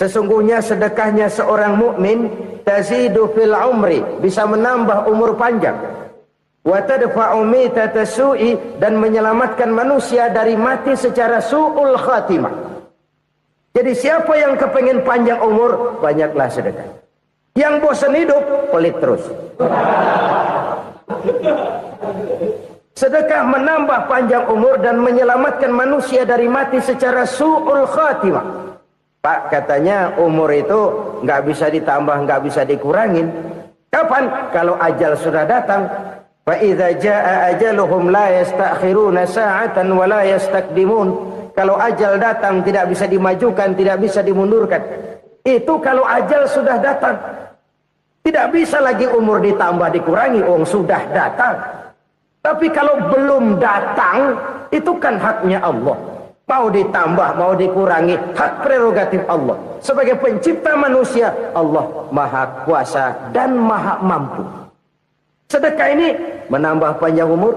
Sesungguhnya sedekahnya seorang mukmin tazidu fil umri, bisa menambah umur panjang. Wa tadfa'u mitata su'i, dan menyelamatkan manusia dari mati secara su'ul khatimah. Jadi siapa yang kepengen panjang umur, banyaklah sedekah. Yang bosan hidup, pelit terus. Sedekah menambah panjang umur dan menyelamatkan manusia dari mati secara su'ul khatimah. Pak, katanya umur itu nggak bisa ditambah, nggak bisa dikurangin. Kapan? Kalau ajal sudah datang. Fa idza jaa ajaluhum la yastakhiruna sa'atan wa la yastakdimun. Kalau ajal datang tidak bisa dimajukan, tidak bisa dimundurkan. Itu kalau ajal sudah datang. Tidak bisa lagi umur ditambah dikurangi, sudah datang. Tapi kalau belum datang, itu kan haknya Allah. Mau ditambah, mau dikurangi, hak prerogatif Allah. Sebagai pencipta manusia, Allah Maha Kuasa dan Maha Mampu. Sedekah ini menambah panjang umur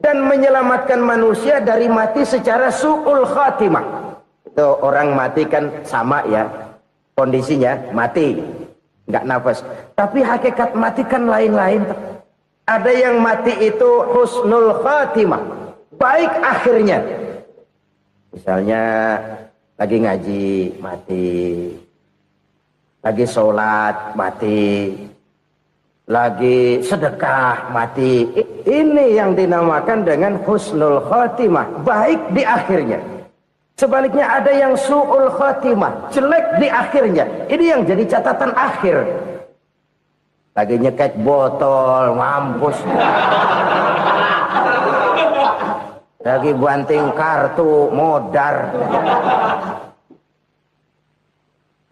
dan menyelamatkan manusia dari mati secara su'ul khatimah. Itu orang mati kan sama ya, kondisinya mati, nggak nafas. Tapi hakikat mati kan lain-lain. Ada yang mati itu husnul khatimah, baik akhirnya. Misalnya lagi ngaji mati, lagi sholat mati, lagi sedekah mati. Ini yang dinamakan dengan husnul khatimah, baik di akhirnya. Sebaliknya ada yang su'ul khatimah, jelek di akhirnya. Ini yang jadi catatan akhir. Lagi nyekek botol, mampus. Lagi banting kartu, modar.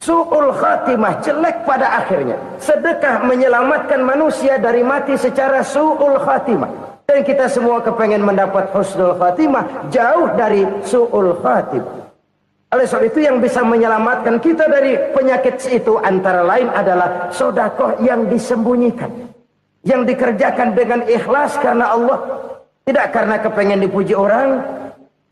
Su'ul khatimah, jelek pada akhirnya. Sedekah menyelamatkan manusia dari mati secara su'ul khatimah. Dan kita semua kepengen mendapat husnul khatimah, jauh dari su'ul khatimah. Oleh sebab itu yang bisa menyelamatkan kita dari penyakit itu antara lain adalah sedekah yang disembunyikan. Yang dikerjakan dengan ikhlas karena Allah. Tidak karena kepengen dipuji orang,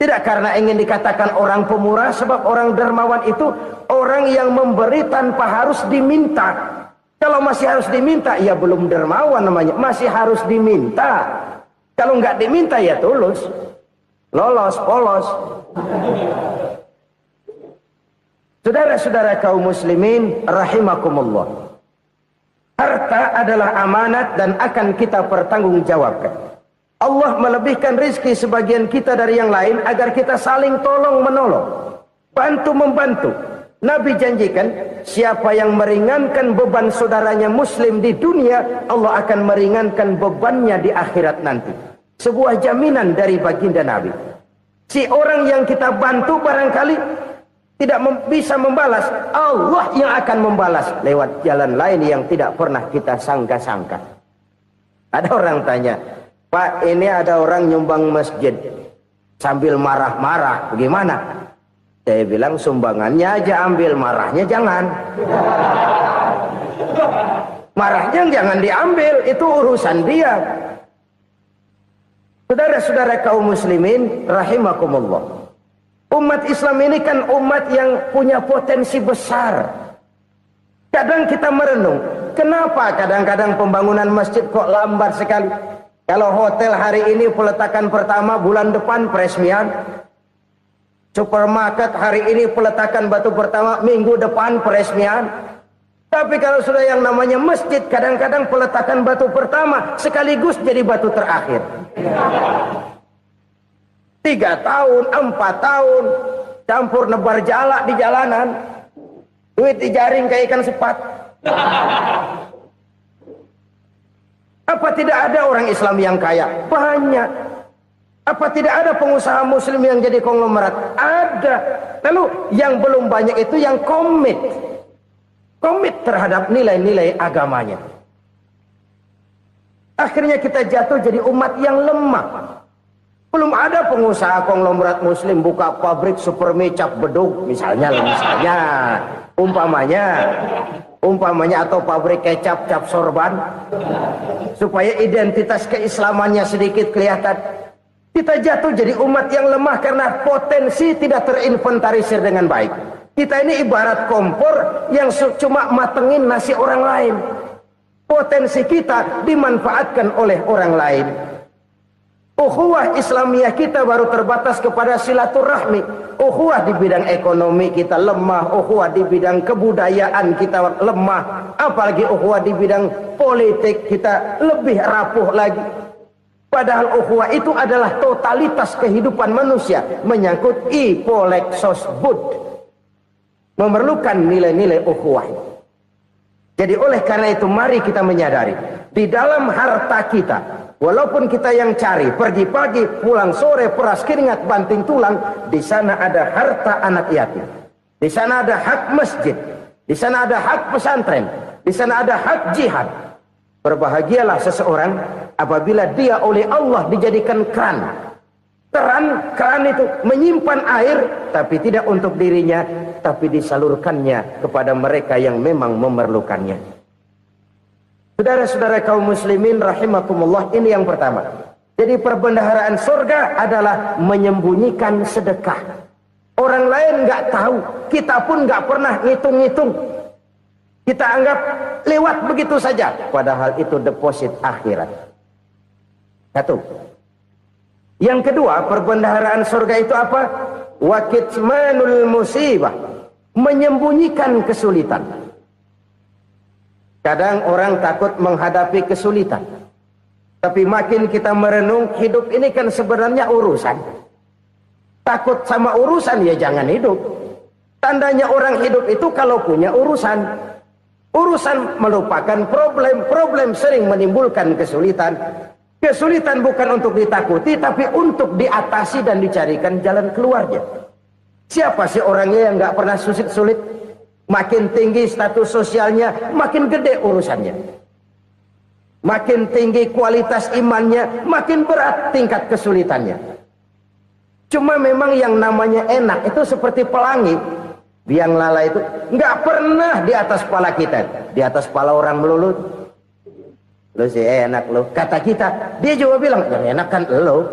tidak karena ingin dikatakan orang pemurah, sebab orang dermawan itu orang yang memberi tanpa harus diminta. Kalau masih harus diminta, ya belum dermawan namanya, masih harus diminta. Kalau nggak diminta ya tulus, lolos, polos. Saudara-saudara kaum muslimin rahimakumullah. Harta adalah amanat dan akan kita pertanggungjawabkan. Allah melebihkan rizki sebagian kita dari yang lain agar kita saling tolong menolong, bantu membantu. Nabi janjikan siapa yang meringankan beban saudaranya muslim di dunia, Allah akan meringankan bebannya di akhirat nanti. Sebuah jaminan dari baginda Nabi. Si orang yang kita bantu barangkali tidak bisa membalas, Allah yang akan membalas lewat jalan lain yang tidak pernah kita sangka-sangka. Ada orang tanya, Pak, ini ada orang nyumbang masjid sambil marah-marah, bagaimana? Saya bilang sumbangannya aja ambil, marahnya jangan. Marahnya jangan diambil, itu urusan dia. Saudara-saudara kaum muslimin rahimakumullah. Umat Islam ini kan umat yang punya potensi besar. Kadang kita merenung, kenapa kadang-kadang pembangunan masjid kok lambat sekali? Kalau hotel hari ini peletakan pertama, bulan depan peresmian. Supermarket hari ini peletakan batu pertama, minggu depan peresmian. Tapi kalau sudah yang namanya masjid, kadang-kadang peletakan batu pertama sekaligus jadi batu terakhir. 3 tahun, 4 tahun, campur nebar jalak di jalanan. Duit dijaring kayak ikan sepat. Apa tidak ada orang Islam yang kaya? Banyak. Apa tidak ada pengusaha muslim yang jadi konglomerat? Ada. Lalu yang belum banyak itu yang komit terhadap nilai-nilai agamanya. Akhirnya kita jatuh jadi umat yang lemah. Belum ada pengusaha konglomerat muslim buka pabrik supermi cap beduk misalnya umpamanya atau pabrik kecap cap sorban supaya identitas keislamannya sedikit kelihatan. Kita jatuh jadi umat yang lemah karena potensi tidak terinventarisir dengan baik. Kita ini ibarat kompor yang cuma matengin nasi orang lain. Potensi kita dimanfaatkan oleh orang lain. Ukhuwah Islamiyah kita baru terbatas kepada silaturahmi. Ukhuwah di bidang ekonomi kita lemah, ukhuwah di bidang kebudayaan kita lemah, apalagi ukhuwah di bidang politik kita lebih rapuh lagi. Padahal ukhuwah itu adalah totalitas kehidupan manusia, menyangkut ipolexos bud, memerlukan nilai-nilai ukhuwah. Jadi oleh karena itu mari kita menyadari di dalam harta kita, walaupun kita yang cari, pergi pagi, pulang sore, peras keringat, banting tulang, di sana ada harta anak yatim. Di sana ada hak masjid. Di sana ada hak pesantren. Di sana ada hak jihad. Berbahagialah seseorang apabila dia oleh Allah dijadikan keran. Keran itu menyimpan air, tapi tidak untuk dirinya, tapi disalurkannya kepada mereka yang memang memerlukannya. Saudara-saudara kaum muslimin rahimakumullah, ini yang pertama. Jadi perbendaharaan surga adalah menyembunyikan sedekah. Orang lain nggak tahu, kita pun nggak pernah ngitung-ngitung. Kita anggap lewat begitu saja, padahal itu deposit akhirat. Satu. Yang kedua, perbendaharaan surga itu apa? Wa kitmanul musibah, menyembunyikan kesulitan. Kadang orang takut menghadapi kesulitan. Tapi makin kita merenung, hidup ini kan sebenarnya urusan. Takut sama urusan, ya jangan hidup. Tandanya orang hidup itu kalau punya urusan. Urusan melupakan problem. Problem sering menimbulkan kesulitan. Kesulitan bukan untuk ditakuti, tapi untuk diatasi dan dicarikan jalan keluarnya. Siapa sih orangnya yang nggak pernah sulit-sulit? Makin tinggi status sosialnya, makin gede urusannya. Makin tinggi kualitas imannya, makin berat tingkat kesulitannya. Cuma memang yang namanya enak itu seperti pelangi. Biang lala itu nggak pernah di atas kepala kita, di atas kepala orang melulu. Lo sih enak lo, kata kita. Dia juga bilang, yang enak kan lo.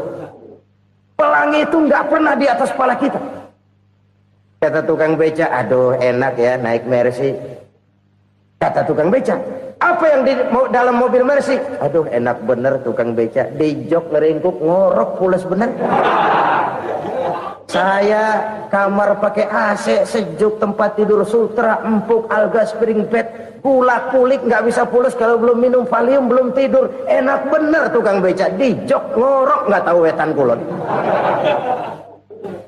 Pelangi itu nggak pernah di atas kepala kita. Kata tukang beca, aduh enak ya naik Mercy. Kata tukang beca, apa yang di dalam mobil Mercy? Aduh enak bener tukang beca, di jok ngeringkuk ngorok pules bener. Saya kamar pakai AC sejuk, tempat tidur sutra empuk, alga spring bed, kulak kulik nggak bisa pules kalau belum minum Valium, belum tidur. Enak bener tukang beca, di jok ngorok nggak tahu wetan kulon.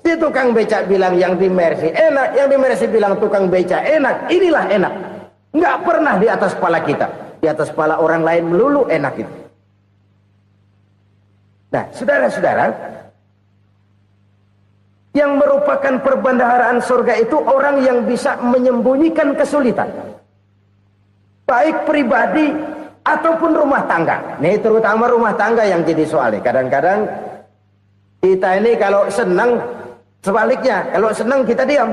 Si tukang beca bilang yang di Mercy enak, yang di Mercy bilang tukang beca enak. Inilah enak, nggak pernah di atas kepala kita, di atas kepala orang lain melulu enak itu. Nah saudara-saudara, yang merupakan perbendaharaan surga itu orang yang bisa menyembunyikan kesulitan, baik pribadi ataupun rumah tangga. Nih terutama rumah tangga yang jadi soalnya. Kadang-kadang kita ini kalau senang, sebaliknya kalau senang kita diam,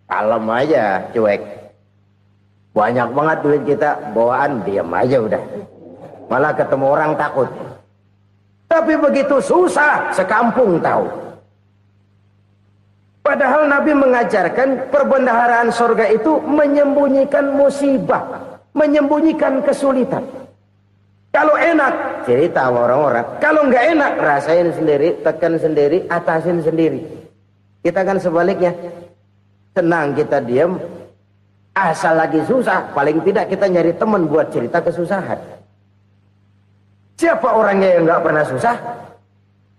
kalem aja, cuek. Banyak banget duit kita bawaan, diam aja udah. Malah ketemu orang takut. Tapi begitu susah, sekampung tahu. Padahal Nabi mengajarkan perbendaharaan surga itu menyembunyikan musibah, menyembunyikan kesulitan. Kalau enak, cerita sama orang-orang. Kalau nggak enak, rasain sendiri, tekan sendiri, atasin sendiri. Kita kan sebaliknya. Senang kita diam, asal lagi susah, paling tidak kita nyari teman buat cerita kesusahan. Siapa orangnya yang nggak pernah susah?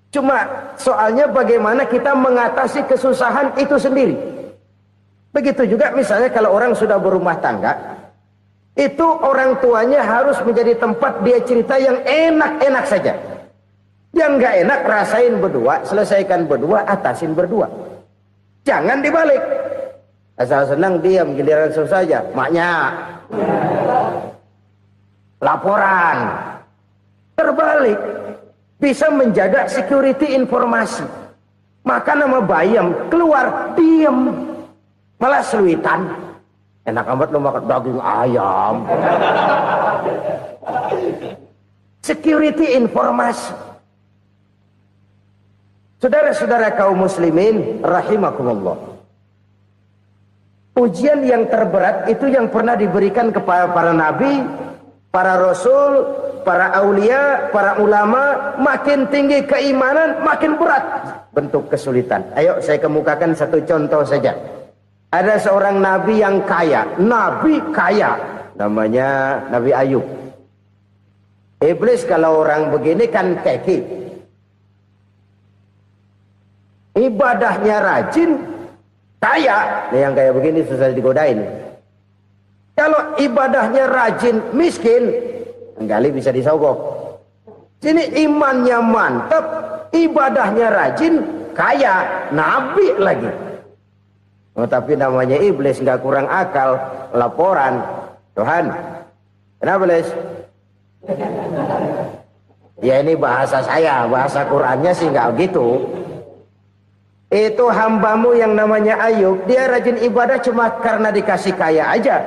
Cuma soalnya bagaimana kita mengatasi kesusahan itu sendiri. Begitu juga misalnya kalau orang sudah berumah tangga, itu orang tuanya harus menjadi tempat dia cerita yang enak-enak saja. Yang nggak enak rasain berdua, selesaikan berdua, atasin berdua. Jangan dibalik. Asal senang diam, giliran susah saja. Maknya laporan. Terbalik. Bisa menjaga security informasi. Makan sama bayam, keluar, diem. Malah seluitan. Enak amat lo makan daging ayam. Security informasi. Saudara-saudara kaum muslimin rahimakumullah. Ujian yang terberat itu yang pernah diberikan kepada para nabi, para rasul, para aulia, para ulama. Makin tinggi keimanan, makin berat bentuk kesulitan. Ayo saya kemukakan satu contoh saja. Ada seorang nabi yang kaya, nabi kaya, namanya Nabi Ayub. Iblis kalau orang begini kan keki, ibadahnya rajin, kaya. Nah, yang kayak begini susah digodain. Kalau ibadahnya rajin, miskin, kali bisa disogok. Sini imannya mantap, ibadahnya rajin, kaya, nabi lagi. Oh, tapi namanya iblis, nggak kurang akal. Laporan, Tuhan, kenapa Les? Ya ini bahasa saya, bahasa Qurannya sih nggak gitu. Itu hambamu yang namanya Ayub, dia rajin ibadah cuma karena dikasih kaya aja.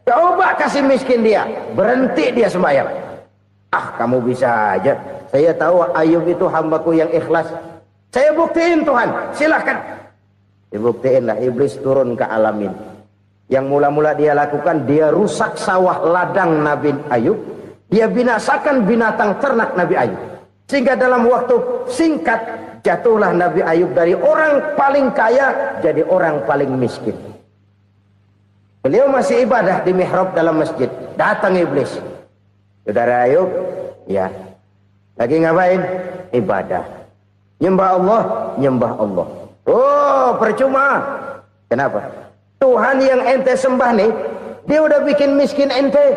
Coba kasih miskin dia, berhenti dia sembahyang. Ah, kamu bisa aja. Saya tahu Ayub itu hambaku yang ikhlas. Saya buktiin Tuhan, silahkan. Dibuktiinlah, iblis turun ke alamin. Yang mula-mula dia lakukan, dia rusak sawah ladang Nabi Ayub. Dia binasakan binatang ternak Nabi Ayub. Sehingga dalam waktu singkat, jatuhlah Nabi Ayub dari orang paling kaya jadi orang paling miskin. Beliau masih ibadah di mihrab dalam masjid. Datang iblis. Saudara Ayub, ya, lagi ngapain? Ibadah. Nyembah Allah, nyembah Allah. Oh, percuma. Kenapa? Tuhan yang ente sembah nih, dia udah bikin miskin ente.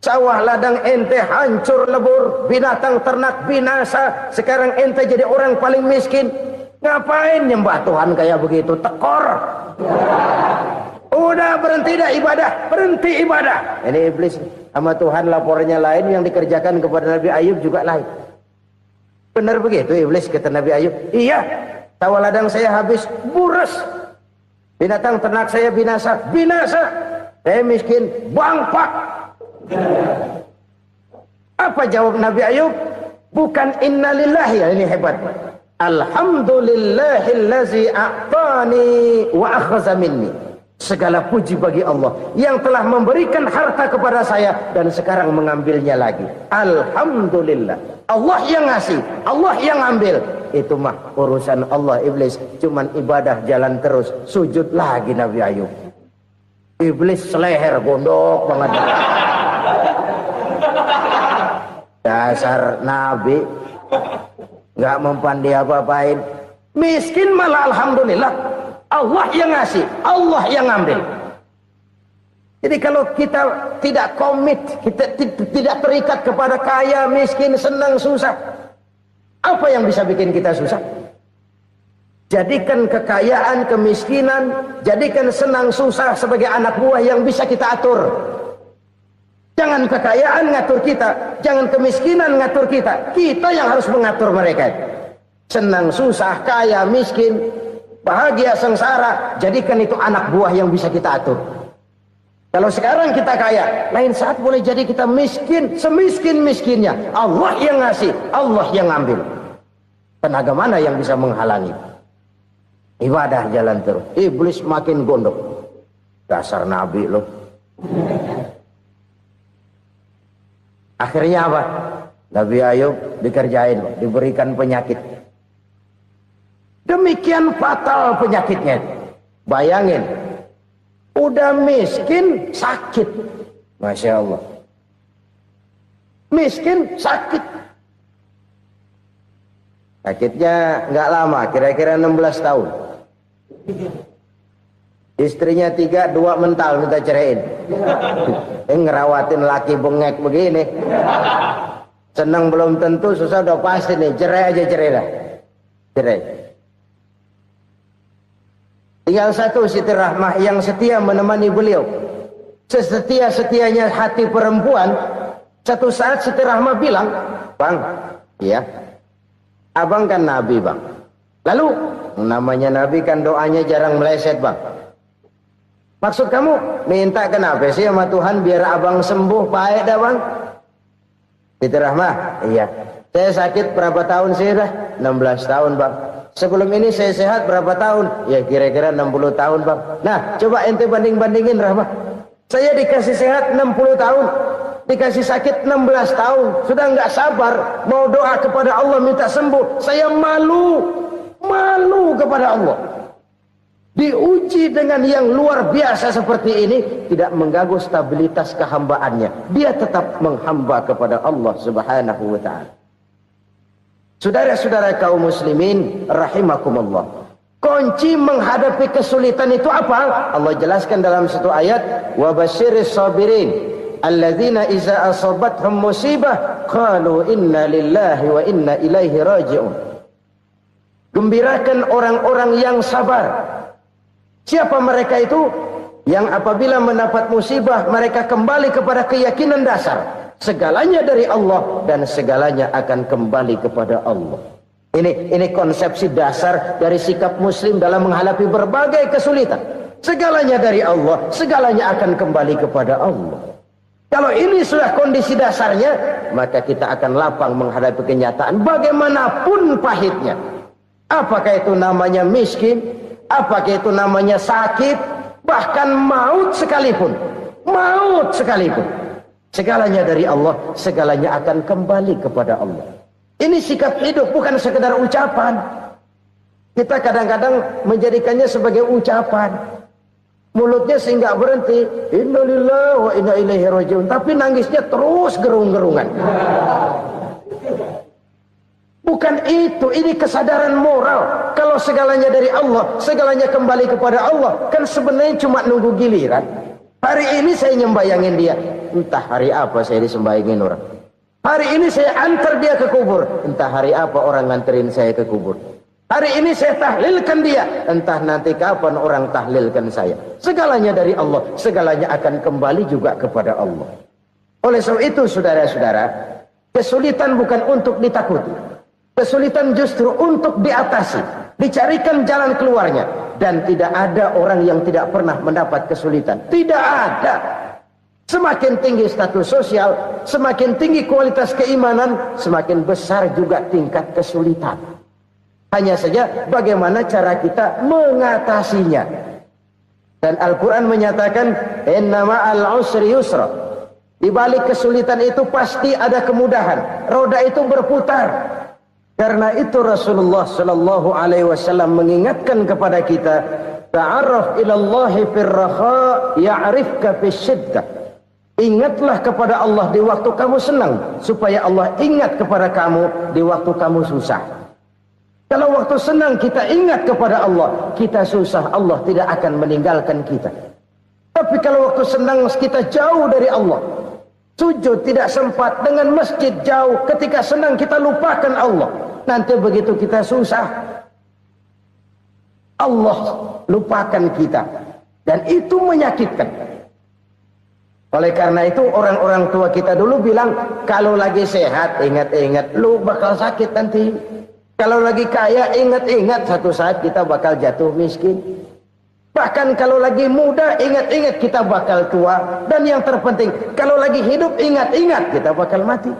Sawah ladang ente hancur lebur, binatang ternak binasa. Sekarang ente jadi orang paling miskin. Ngapain nyembah Tuhan kayak begitu? Tekor. Udah berhenti dah ibadah, berhenti ibadah. Ini iblis sama Tuhan laporannya lain, yang dikerjakan kepada Nabi Ayub juga lain. Benar begitu iblis, kata Nabi Ayub. Iya, sawah ladang saya habis, buras. Binatang ternak saya binasa, binasa. Saya miskin, bangpak. Apa jawab Nabi Ayub? Bukan innalillahi, ini hebat. Alhamdulillahillazi a'tani wa akhadha minni. Segala puji bagi Allah yang telah memberikan harta kepada saya dan sekarang mengambilnya lagi. Alhamdulillah. Allah yang ngasih, Allah yang ambil. Itu mah urusan Allah. Iblis cuman ibadah jalan terus, sujud lagi Nabi Ayub. Iblis seleher gondok banget. Dasar nabi nggak mempan dia apa-apain. Miskin malah alhamdulillah. Allah yang ngasih, Allah yang ambil. Jadi kalau kita tidak komit, kita tidak terikat kepada kaya, miskin, senang, susah, apa yang bisa bikin kita susah? Jadikan kekayaan, kemiskinan, jadikan senang, susah sebagai anak buah yang bisa kita atur. Jangan kekayaan ngatur kita, jangan kemiskinan ngatur kita. Kita yang harus mengatur mereka. Senang, susah, kaya, miskin, bahagia, sengsara, jadikan itu anak buah yang bisa kita atur. Kalau sekarang kita kaya, lain saat boleh jadi kita miskin, semiskin-miskinnya. Allah yang ngasih, Allah yang ambil. Tenaga mana yang bisa menghalangi? Ibadah jalan terus. Iblis makin gondok. Dasar nabi loh. Akhirnya apa? Nabi Ayub dikerjain, diberikan penyakit. Demikian fatal penyakitnya. Bayangin, udah miskin, sakit. Masya Allah. Miskin, sakit. Sakitnya nggak lama, kira-kira 16 tahun. Istrinya 3, 2 mental minta ceraiin. Ngerawatin laki bengek begini. Senang belum tentu, susah udah pasti nih. Cerai aja, cerai dah. Cerai. Tinggal satu Siti Rahmah yang setia menemani beliau. Sesetia-setianya hati perempuan. Satu saat Siti Rahmah bilang, "Bang, iya, abang kan nabi bang. Lalu, namanya nabi kan doanya jarang meleset bang. Maksud kamu minta kenapa sih sama Tuhan biar abang sembuh baik dah bang?" Siti Rahmah, iya. Saya sakit berapa tahun sih dah? 16 tahun bang. Sebelum ini saya sehat berapa tahun? Ya kira-kira 60 tahun bang. Nah coba ente banding-bandingin Rahmat. Saya dikasih sehat 60 tahun, dikasih sakit 16 tahun. Sudah nggak sabar mau doa kepada Allah minta sembuh. Saya malu kepada Allah. Diuji dengan yang luar biasa seperti ini, tidak mengganggu stabilitas kehambaannya. Dia tetap menghamba kepada Allah Subhanahu wa ta'ala. Saudara-saudara kaum muslimin rahimakumullah, kunci menghadapi kesulitan itu apa? Allah jelaskan dalam satu ayat, wa basyiris sabirin alladzina iza asabathum musibah qalu inna lillahi wa inna ilaihi raji'un. Gembirakan orang-orang yang sabar. Siapa mereka itu? Yang apabila mendapat musibah mereka kembali kepada keyakinan dasar, segalanya dari Allah dan segalanya akan kembali kepada Allah. Ini konsepsi dasar dari sikap muslim dalam menghadapi berbagai kesulitan. Segalanya dari Allah, segalanya akan kembali kepada Allah. Kalau ini sudah kondisi dasarnya, maka kita akan lapang menghadapi kenyataan bagaimanapun pahitnya. Apakah itu namanya miskin, apakah itu namanya sakit, bahkan maut sekalipun. Segalanya dari Allah, segalanya akan kembali kepada Allah. Ini sikap hidup, bukan sekedar ucapan. Kita kadang-kadang menjadikannya sebagai ucapan. Mulutnya sehingga berhenti, innalillahi wa inna ilaihi raji'un, tapi nangisnya terus gerung-gerungan. Bukan itu, ini kesadaran moral. Kalau segalanya dari Allah, segalanya kembali kepada Allah, kan sebenarnya cuma nunggu giliran. Hari ini saya nyembayangin dia, entah hari apa saya disembayangin orang. Hari ini saya antar dia ke kubur, entah hari apa orang nganterin saya ke kubur. Hari ini saya tahlilkan dia, entah nanti kapan orang tahlilkan saya. Segalanya dari Allah, segalanya akan kembali juga kepada Allah. Oleh sebab itu saudara-saudara, kesulitan bukan untuk ditakuti. Kesulitan justru untuk diatasi, dicarikan jalan keluarnya. Dan tidak ada orang yang tidak pernah mendapat kesulitan. Tidak ada. Semakin tinggi status sosial, semakin tinggi kualitas keimanan, semakin besar juga tingkat kesulitan. Hanya saja bagaimana cara kita mengatasinya. Dan Al-Quran menyatakan, inna ma'al usri yusra. Di balik kesulitan itu pasti ada kemudahan. Roda itu berputar. Karena itu Rasulullah sallallahu alaihi wasallam mengingatkan kepada kita, ta'arraf ilallahi firraha ya'rifka fisyiddah. Ingatlah kepada Allah di waktu kamu senang, supaya Allah ingat kepada kamu di waktu kamu susah. Kalau waktu senang kita ingat kepada Allah, kita susah, Allah tidak akan meninggalkan kita. Tapi kalau waktu senang kita jauh dari Allah, sujud tidak sempat, dengan masjid jauh, ketika senang kita lupakan Allah. Nanti begitu kita susah, Allah lupakan kita. Dan itu menyakitkan. Oleh karena itu orang-orang tua kita dulu bilang, kalau lagi sehat ingat-ingat lu bakal sakit nanti. Kalau lagi kaya ingat-ingat satu saat kita bakal jatuh miskin. Bahkan kalau lagi muda ingat-ingat kita bakal tua. Dan yang terpenting, kalau lagi hidup ingat-ingat kita bakal mati.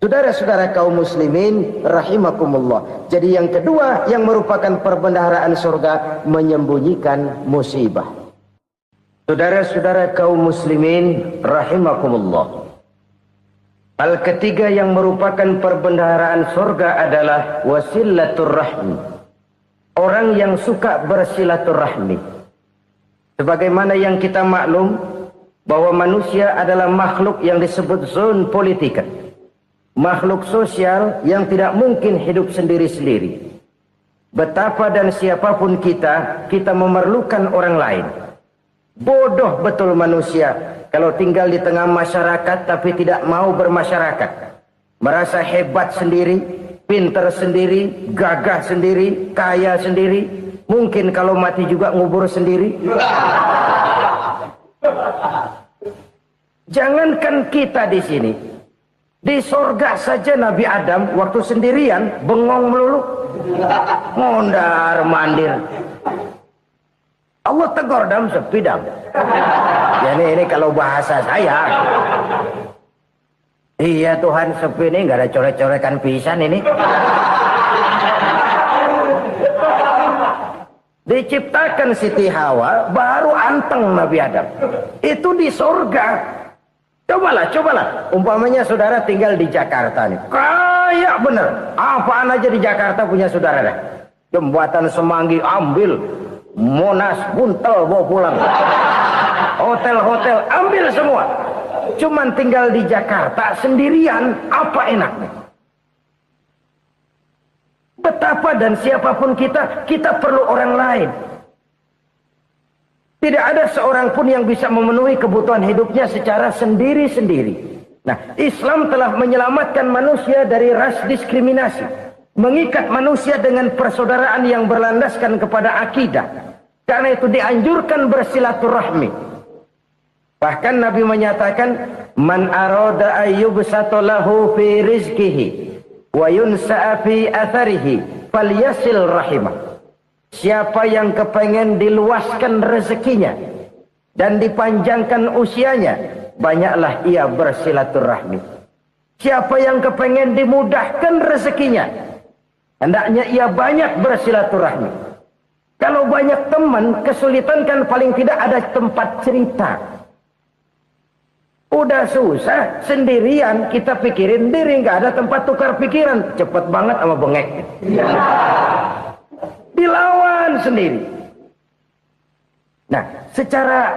Saudara-saudara kaum muslimin rahimakumullah. Jadi yang kedua yang merupakan perbendaharaan surga, menyembunyikan musibah. Saudara-saudara kaum muslimin rahimakumullah. Hal ketiga yang merupakan perbendaharaan surga adalah wasilaturrahmi. Orang yang suka bersilaturahmi. Sebagaimana yang kita maklum bahwa manusia adalah makhluk yang disebut zon politika. Makhluk sosial yang tidak mungkin hidup sendiri-sendiri. Betapa dan siapapun kita memerlukan orang lain. Bodoh betul manusia kalau tinggal di tengah masyarakat tapi tidak mau bermasyarakat. Merasa hebat sendiri, pintar sendiri, gagah sendiri, kaya sendiri. Mungkin kalau mati juga ngubur sendiri. Jangankan kita di sini. Di sorga saja Nabi Adam waktu sendirian bengong melulu, mondar mandir. Allah tegur dam sepi dam. Ya ini kalau bahasa saya. Iya Tuhan sepi ini nggak ada coret-coretan pisan ini. Diciptakan Siti Hawa, baru anteng Nabi Adam. Itu di surga. Cobalah. Umpamanya saudara tinggal di Jakarta nih. Kayak bener. Apaan aja di Jakarta punya saudara dah. Jembatan Semanggi ambil. Monas, Buntel bawa pulang. Hotel-hotel ambil semua. Cuman tinggal di Jakarta sendirian, apa enaknya? Betapa dan siapapun kita perlu orang lain. Tidak ada seorang pun yang bisa memenuhi kebutuhan hidupnya secara sendiri-sendiri. Nah, Islam telah menyelamatkan manusia dari ras diskriminasi. Mengikat manusia dengan persaudaraan yang berlandaskan kepada akidah. Karena itu dianjurkan bersilaturahmi. Bahkan Nabi menyatakan, Man arada ayyubsata lahu fi rizkihi wa yunsa'a fi atharihi falyasil rahimah. Siapa yang kepengen diluaskan rezekinya dan dipanjangkan usianya, banyaklah ia bersilaturahmi. Siapa yang kepengen dimudahkan rezekinya, hendaknya ia banyak bersilaturahmi. Kalau banyak teman, kesulitan kan paling tidak ada tempat cerita. Udah susah, sendirian kita pikirin diri, nggak ada tempat tukar pikiran. Cepet banget sama bengek. Dilawan sendiri. Nah, secara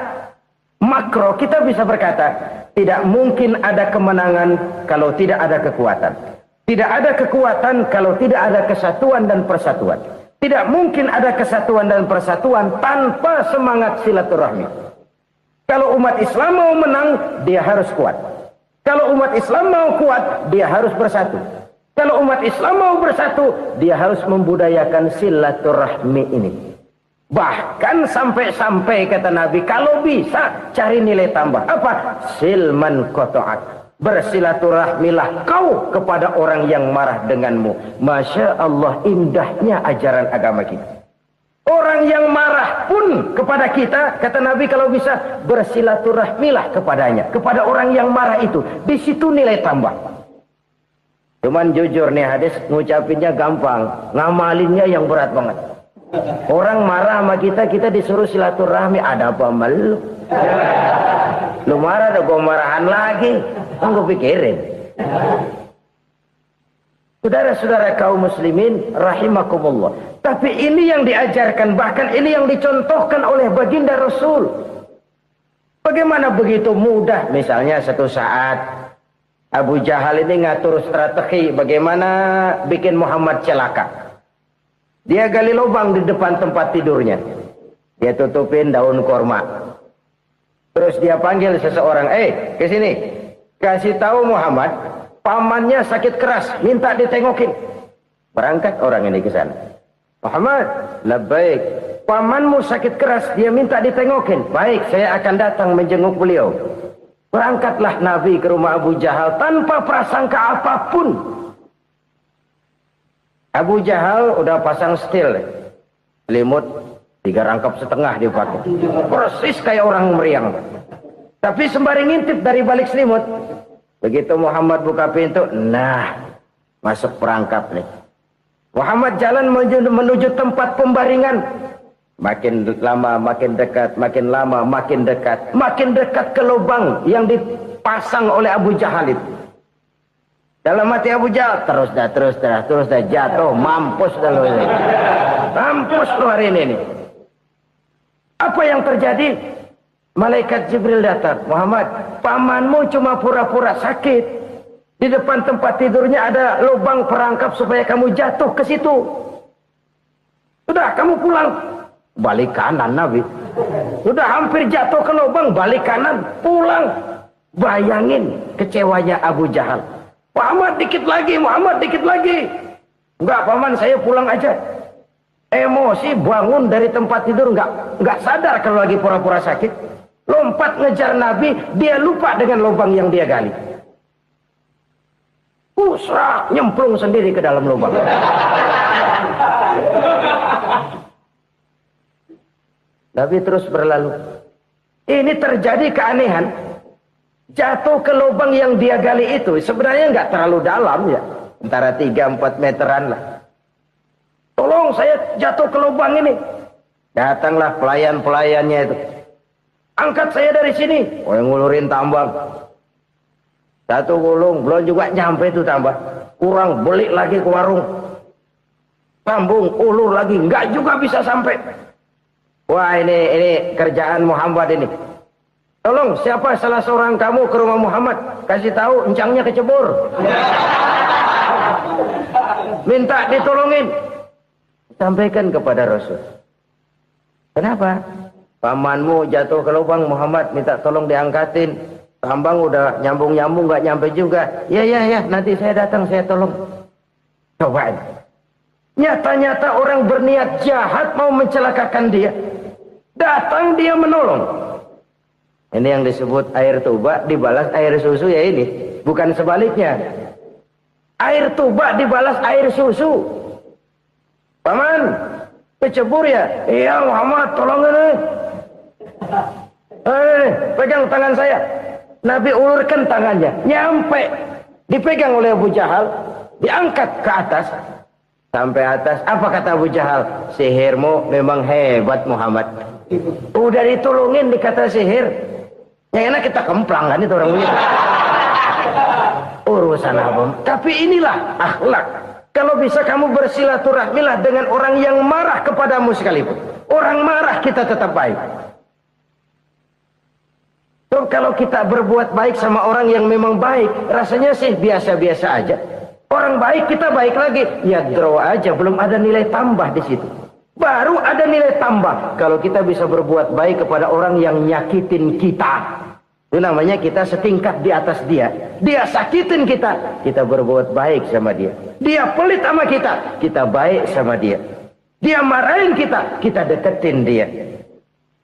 makro kita bisa berkata, tidak mungkin ada kemenangan kalau tidak ada kekuatan. Tidak ada kekuatan kalau tidak ada kesatuan dan persatuan. Tidak mungkin ada kesatuan dan persatuan tanpa semangat silaturahmi. Kalau umat Islam mau menang, dia harus kuat. Kalau umat Islam mau kuat, dia harus bersatu. Kalau umat Islam mau bersatu, dia harus membudayakan silaturahmi ini. Bahkan sampai-sampai kata Nabi, kalau bisa cari nilai tambah. Apa? Silman qata'ak. Bersilaturahmilah kau kepada orang yang marah denganmu. Masya Allah, indahnya ajaran agama kita. Orang yang marah pun kepada kita, kata Nabi, kalau bisa bersilaturahmilah kepadanya, kepada orang yang marah itu. Di situ nilai tambah. Cuman jujur nih hadis, ngucapinnya gampang, ngamalinnya yang berat banget. Orang marah sama kita, kita disuruh silaturahmi, ada apa malu? Lu marah, ada gua marahan lagi, kan gua pikirin. Saudara-saudara kaum muslimin rahimakumullah. Tapi ini yang diajarkan, bahkan ini yang dicontohkan oleh baginda Rasul. Bagaimana begitu mudah, misalnya satu saat Abu Jahal ini ngatur strategi bagaimana bikin Muhammad celaka. Dia gali lubang di depan tempat tidurnya. Dia tutupin daun korma. Terus dia panggil seseorang, ke sini. Kasih tahu Muhammad, pamannya sakit keras, minta ditengokin. Berangkat orang ini ke sana. Muhammad, labbaik. Pamanmu sakit keras, dia minta ditengokin. Baik, saya akan datang menjenguk beliau. Berangkatlah Nabi ke rumah Abu Jahal tanpa prasangka apapun. Abu Jahal udah pasang setil. Selimut 3 rangkap setengah dia pakai. Persis kayak orang meriang. Tapi sembari ngintip dari balik selimut. Begitu Muhammad buka pintu, nah, masuk perangkap nih. Muhammad jalan menuju tempat pembaringan. Makin lama makin dekat, makin lama makin dekat. Makin dekat ke lubang yang dipasang oleh Abu Jahal itu. Dalam hati Abu Jahal, terus dah jatuh, mampus dah lu ini. Mampus lu hari ini nih. Apa yang terjadi? Malaikat Jibril datang. Muhammad, pamanmu cuma pura-pura sakit. Di depan tempat tidurnya ada lubang perangkap supaya kamu jatuh ke situ. Sudah, kamu pulang. Balik kanan Nabi. Sudah hampir jatuh ke lubang, balik kanan, pulang. Bayangin kecewanya Abu Jahal. Muhammad dikit lagi, Muhammad dikit lagi. Enggak, paman, saya pulang aja. Emosi, bangun dari tempat tidur, enggak sadar kalau lagi pura-pura sakit. Lompat ngejar Nabi, dia lupa dengan lubang yang dia gali. Usrak, nyemplung sendiri ke dalam lubang. Nabi terus berlalu. Ini terjadi keanehan. Jatuh ke lubang yang dia gali itu sebenarnya nggak terlalu dalam ya. Antara 3-4 meteran lah. Tolong, saya jatuh ke lubang ini. Datanglah pelayan-pelayannya itu. Angkat saya dari sini. Oh, yang ngulurin tambang. Satu gulung, belum juga nyampe itu tambah. Kurang, beli lagi ke warung. Sambung, ulur lagi, enggak juga bisa sampai. Wah, ini kerjaan Muhammad ini. Tolong, siapa salah seorang kamu ke rumah Muhammad, kasih tahu encangnya kecebur. Minta ditolongin. Sampaikan kepada Rasul. Kenapa? Pamanmu jatuh ke lubang, Muhammad minta tolong diangkatin. Tambang udah nyambung-nyambung nggak nyampe juga. Ya, nanti saya datang, saya tolong. Coba. Nyata-nyata orang berniat jahat mau mencelakakan dia. Datang dia menolong. Ini yang disebut air tuba dibalas air susu ya ini. Bukan sebaliknya. Air tuba dibalas air susu. Paman, kecebur ya? Iya Muhammad, tolong ini. Pegang tangan saya. Nabi ulurkan tangannya. Nyampe. Dipegang oleh Abu Jahal. Diangkat ke atas. Sampai atas. Apa kata Abu Jahal? Sihirmu memang hebat Muhammad. Udah ditolongin dikata sihir. Yang enak kita kemplang kan itu orang begitu. Urusan apa? Tapi inilah akhlak. Kalau bisa kamu bersilaturahmilah dengan orang yang marah kepadamu sekalipun. Orang marah kita tetap baik. So, kalau kita berbuat baik sama orang yang memang baik, rasanya sih biasa-biasa aja. Orang baik kita baik lagi. Ya draw aja, belum ada nilai tambah di situ. Baru ada nilai tambah kalau kita bisa berbuat baik kepada orang yang nyakitin kita. Itu namanya kita setingkat di atas dia. Dia sakitin kita, kita berbuat baik sama dia. Dia pelit sama kita, kita baik sama dia. Dia marahin kita, kita deketin dia.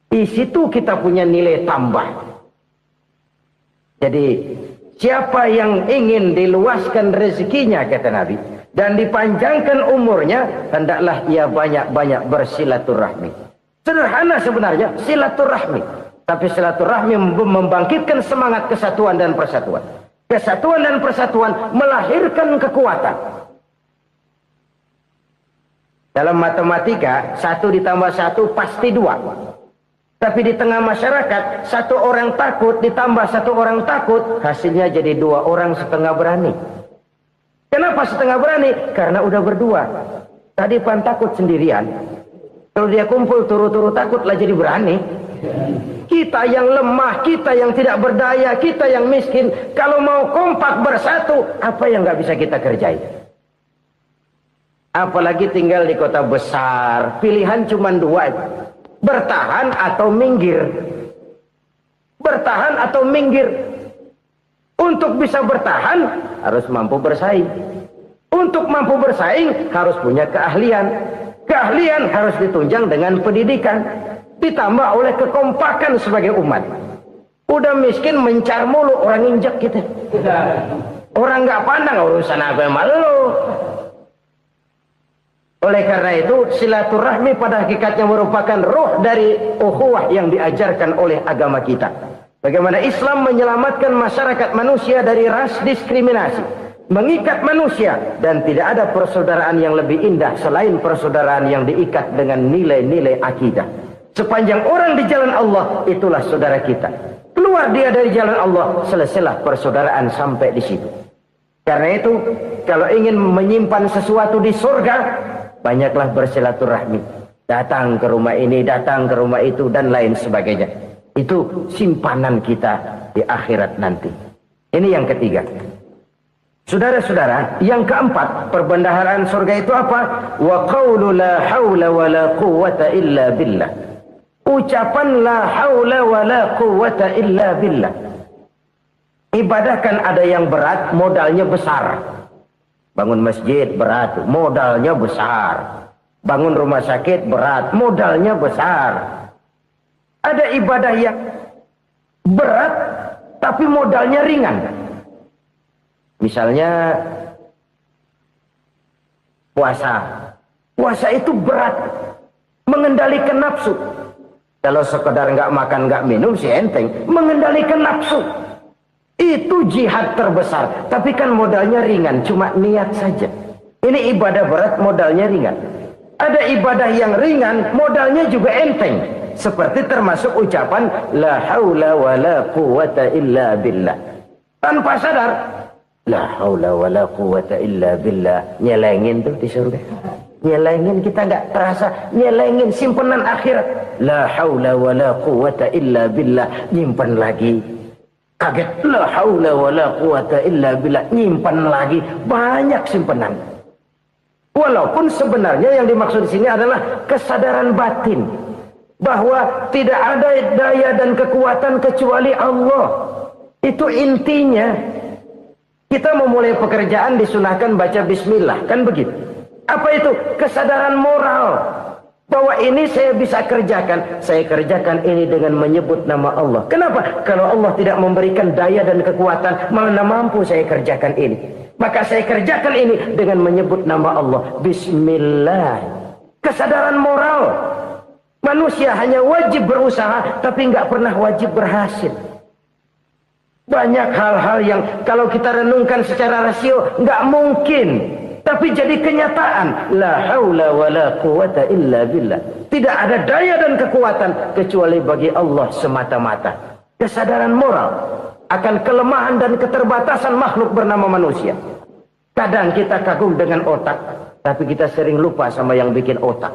Di situ kita punya nilai tambah. Jadi siapa yang ingin diluaskan rezekinya kata Nabi dan dipanjangkan umurnya, hendaklah ia banyak-banyak bersilaturahmi. Sederhana sebenarnya silaturahmi. Tapi silaturahmi membangkitkan semangat kesatuan dan persatuan. Kesatuan dan persatuan melahirkan kekuatan. Dalam matematika, 1 ditambah 1 pasti 2. Tapi di tengah masyarakat, 1 orang takut ditambah 1 orang takut, hasilnya jadi 2 orang setengah berani. Kenapa setengah berani? Karena udah berdua. Tadi pan takut sendirian. Kalau dia kumpul turu-turu takutlah jadi berani. Kita yang lemah, kita yang tidak berdaya, kita yang miskin, kalau mau kompak bersatu, apa yang nggak bisa kita kerjain? Apalagi tinggal di kota besar, pilihan cuma 2, bertahan atau minggir. Bertahan atau minggir. Untuk bisa bertahan, harus mampu bersaing. Untuk mampu bersaing, harus punya keahlian. Keahlian harus ditunjang dengan pendidikan. Ditambah oleh kekompakan sebagai umat. Udah miskin mencar mulu, orang injek kita. Orang nggak pandang urusan apa yang malu. Oleh karena itu silaturahmi pada hakikatnya merupakan ruh dari ukhuwah yang diajarkan oleh agama kita. Bagaimana Islam menyelamatkan masyarakat manusia dari ras diskriminasi, mengikat manusia, dan tidak ada persaudaraan yang lebih indah selain persaudaraan yang diikat dengan nilai-nilai akidah. Sepanjang orang di jalan Allah, itulah saudara kita. Keluar dia dari jalan Allah, selesailah persaudaraan sampai di situ. Karena itu, kalau ingin menyimpan sesuatu di surga, banyaklah bersilaturahmi. Datang ke rumah ini, datang ke rumah itu, dan lain sebagainya. Itu simpanan kita di akhirat nanti. Ini yang ketiga. Saudara-saudara, yang keempat, perbendaharaan surga itu apa? Wa qawlu la hawla wa la quwwata illa billah. Ucapan la haula wa la quwwata illa billah. Ibadah kan ada yang berat, modalnya besar. Bangun masjid berat, modalnya besar. Bangun rumah sakit berat, modalnya besar. Ada ibadah yang berat tapi modalnya ringan. Misalnya puasa. Puasa itu berat, mengendalikan nafsu. Kalau sekedar nggak makan nggak minum sih enteng, mengendalikan nafsu itu jihad terbesar. Tapi kan modalnya ringan, cuma niat saja. Ini ibadah berat, modalnya ringan. Ada ibadah yang ringan, modalnya juga enteng. Seperti termasuk ucapan la haula wala quwata illa billah. Tanpa sadar, la haula wala quwata illa billah. Nyelengin tuh di surga. Nyelengin, kita nggak terasa. Nyelengin simpenan akhirat. La haula wala quwata illa billah. Nyimpen lagi. Kaget, la haula wala quwata illa billah. Nyimpen lagi. Banyak simpenan. Walaupun sebenarnya yang dimaksud di sini adalah kesadaran batin bahwa tidak ada daya dan kekuatan kecuali Allah. Itu intinya. Kita memulai pekerjaan disunahkan baca bismillah, kan begitu? Apa itu? Kesadaran moral bahwa ini saya bisa kerjakan. Saya kerjakan ini dengan menyebut nama Allah. Kenapa? Kalau Allah tidak memberikan daya dan kekuatan, mana mampu saya kerjakan ini. Maka saya kerjakan ini dengan menyebut nama Allah. Bismillah. Kesadaran moral. Manusia hanya wajib berusaha, tapi nggak pernah wajib berhasil. Banyak hal-hal yang kalau kita renungkan secara rasio, nggak mungkin. Tapi jadi kenyataan. La haula wa la quwata illa billah. Tidak ada daya dan kekuatan kecuali bagi Allah semata-mata. Kesadaran moral akan kelemahan dan keterbatasan makhluk bernama manusia. Kadang kita kagum dengan otak, tapi kita sering lupa sama yang bikin otak.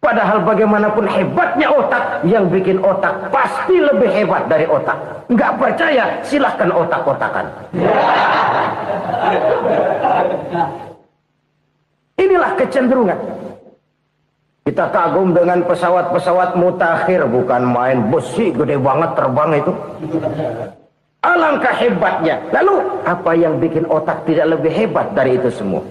Padahal bagaimanapun hebatnya otak, yang bikin otak pasti lebih hebat dari otak. Nggak percaya, silahkan otak-otakan. Inilah kecenderungan. Kita kagum dengan pesawat-pesawat mutakhir, bukan main, besi gede banget terbang itu. Alangkah hebatnya. Lalu apa yang bikin otak tidak lebih hebat dari itu semua?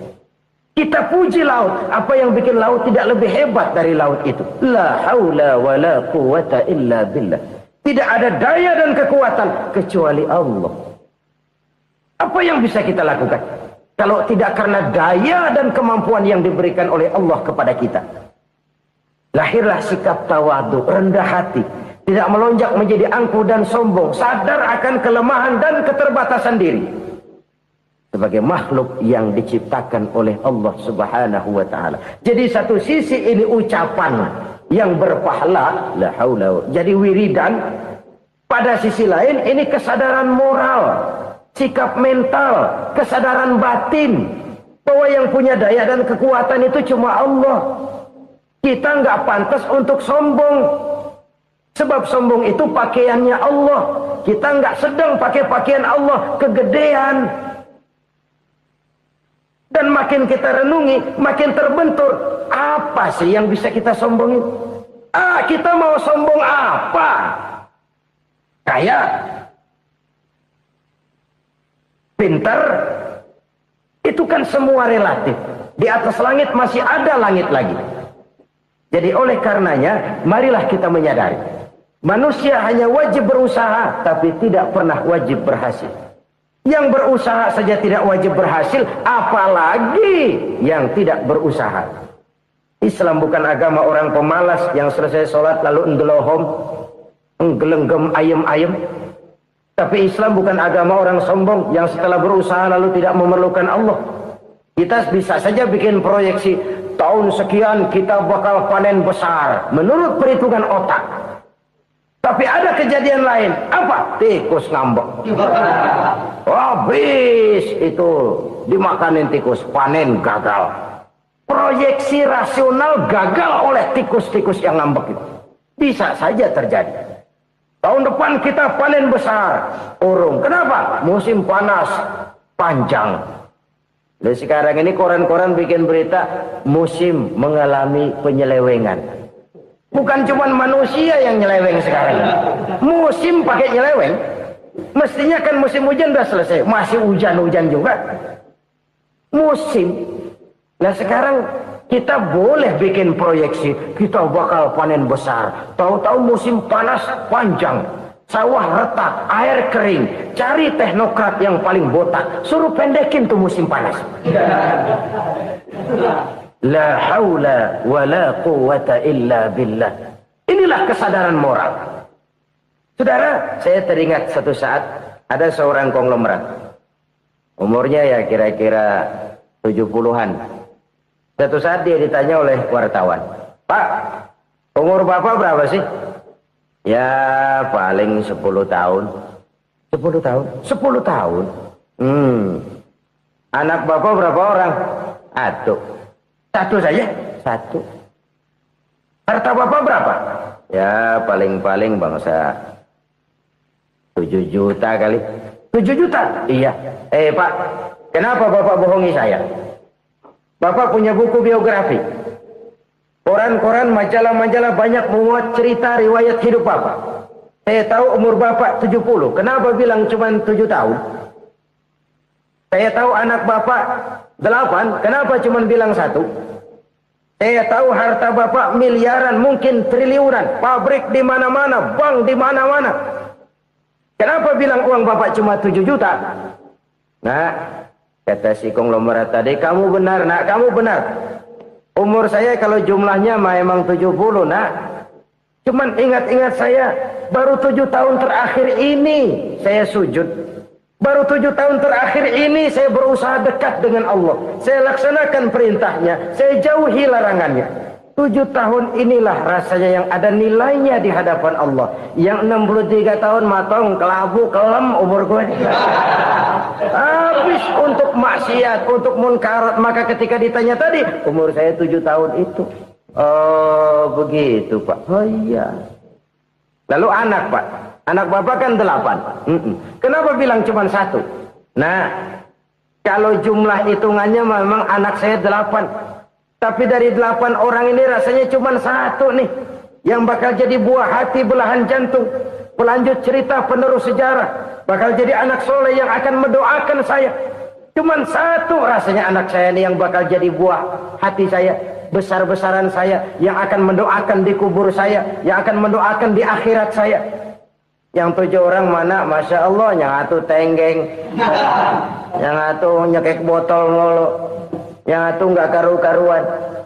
Kita puji laut. Apa yang bikin laut tidak lebih hebat dari laut itu? La haula wa la quwata illa billah. Tidak ada daya dan kekuatan kecuali Allah. Apa yang bisa kita lakukan kalau tidak karena daya dan kemampuan yang diberikan oleh Allah kepada kita? Lahirlah sikap tawadu, rendah hati, tidak melonjak menjadi angkuh dan sombong, sadar akan kelemahan dan keterbatasan diri sebagai makhluk yang diciptakan oleh Allah Subhanahu wa taala. Jadi satu sisi ini ucapan yang berpahala, la haula, jadi wiridan. Pada sisi lain ini kesadaran moral, sikap mental, kesadaran batin bahwa yang punya daya dan kekuatan itu cuma Allah. Kita nggak pantas untuk sombong. Sebab sombong itu pakaiannya Allah. Kita nggak sedang pakai pakaian Allah, kegedean. Dan makin kita renungi, makin terbentur. Apa sih yang bisa kita sombongin? Kita mau sombong apa? Kaya? Pintar? Itu kan semua relatif. Di atas langit masih ada langit lagi. Jadi oleh karenanya, marilah kita menyadari. Manusia hanya wajib berusaha, tapi tidak pernah wajib berhasil. Yang berusaha saja tidak wajib berhasil, apalagi yang tidak berusaha. Islam bukan agama orang pemalas yang selesai sholat lalu ngelohom, nggelenggem ayem-ayem. Tapi Islam bukan agama orang sombong yang setelah berusaha lalu tidak memerlukan Allah. Kita bisa saja bikin proyeksi, tahun sekian kita bakal panen besar menurut perhitungan otak. Tapi ada kejadian lain. Apa? Tikus ngambek. Habis itu dimakanin tikus, panen gagal. Proyeksi rasional gagal oleh tikus-tikus yang ngambek itu. Bisa saja terjadi. Tahun depan kita panen besar, urung. Kenapa? Musim panas panjang. Dan sekarang ini koran-koran bikin berita musim mengalami penyelewengan. Bukan cuma manusia yang nyeleweng sekarang. Musim pakai nyeleweng. Mestinya kan musim hujan udah selesai. Masih hujan-hujan juga. Musim. Nah sekarang kita boleh bikin proyeksi. Kita bakal panen besar. Tahu-tahu musim panas panjang. Sawah retak, air kering. Cari teknokrat yang paling botak. Suruh pendekin tuh musim panas. La haula wa la quwata illa billah. Inilah kesadaran moral. Saudara, saya teringat satu saat ada seorang konglomerat. Umurnya ya kira-kira 70-an. Satu saat dia ditanya oleh wartawan, "Pak, umur Bapak berapa sih?" "Ya paling 10 tahun." 10 tahun? 10 tahun? Anak Bapak berapa orang? Satu. Satu saja? Satu. Harta Bapak berapa? Ya paling-paling bangsa 7 juta kali. 7 juta? Iya. Pak, kenapa Bapak bohongi saya? Bapak punya buku biografi. Koran-koran, majalah-majalah banyak memuat cerita riwayat hidup Bapak. Saya tahu umur Bapak 70. Kenapa bilang cuma 7 tahun? Saya tahu anak Bapak 8. Kenapa cuma bilang 1? Saya tahu harta Bapak miliaran, mungkin triliunan. Pabrik di mana-mana, bank di mana-mana. Kenapa bilang uang Bapak cuma 7 juta? Nah, kata si konglomerat tadi, "Kamu benar, nak, kamu benar. Umur saya kalau jumlahnya memang 70, nak. Cuman ingat-ingat saya, baru 7 tahun terakhir ini saya sujud. Baru 7 tahun terakhir ini saya berusaha dekat dengan Allah. Saya laksanakan perintahnya, saya jauhi larangannya. 7 tahun inilah rasanya yang ada nilainya di hadapan Allah. Yang 63 tahun matong, kelabu, kelem umur gue. Habis untuk maksiat, untuk munkarat. Maka ketika ditanya tadi, umur saya 7 tahun itu. Oh begitu Pak. Oh iya. Lalu anak Pak. Anak Bapak kan 8. Kenapa bilang cuma 1? Nah, kalau jumlah hitungannya memang anak saya 8. Tapi dari 8 orang ini rasanya cuma 1 nih. Yang bakal jadi buah hati, belahan jantung. Pelanjut cerita, penerus sejarah. Bakal jadi anak soleh yang akan mendoakan saya. Cuma 1 rasanya anak saya ini yang bakal jadi buah hati saya. Besar-besaran saya. Yang akan mendoakan di kubur saya. Yang akan mendoakan di akhirat saya. Yang 7 orang mana? Masya Allah. Yang 1 tenggeng. Yang 1 nyekek botol mulu. Yang 1 nggak karu-karuan.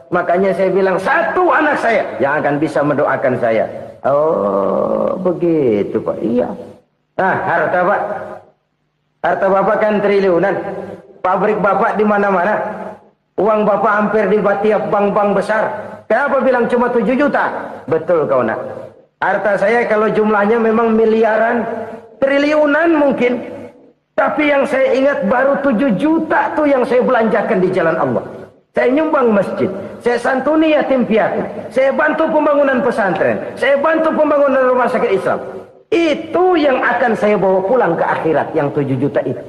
Makanya saya bilang 1 anak saya yang akan bisa mendoakan saya. Oh begitu Pak. Iya. Nah harta Pak. Harta Bapak kan triliunan. Pabrik Bapak di mana-mana. Uang Bapak hampir di tiap bank-bank besar. Kenapa bilang cuma 7 juta? Betul kau nak. Harta saya kalau jumlahnya memang miliaran, triliunan mungkin. Tapi yang saya ingat baru 7 juta tuh yang saya belanjakan di jalan Allah. Saya nyumbang masjid. Saya santuni yatim piatu. Saya bantu pembangunan pesantren. Saya bantu pembangunan rumah sakit Islam. Itu yang akan saya bawa pulang ke akhirat, yang 7 juta itu.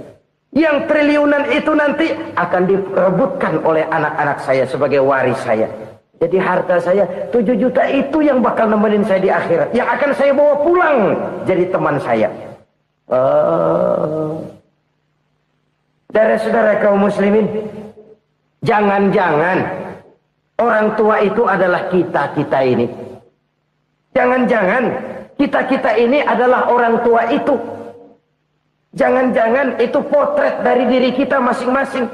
Yang triliunan itu nanti akan direbutkan oleh anak-anak saya sebagai waris saya. Jadi harta saya 7 juta itu yang bakal nemenin saya di akhirat. Yang akan saya bawa pulang jadi teman saya. Saudara-saudara kaum muslimin, jangan-jangan orang tua itu adalah kita-kita ini. Jangan-jangan kita-kita ini adalah orang tua itu. Jangan-jangan itu potret dari diri kita masing-masing.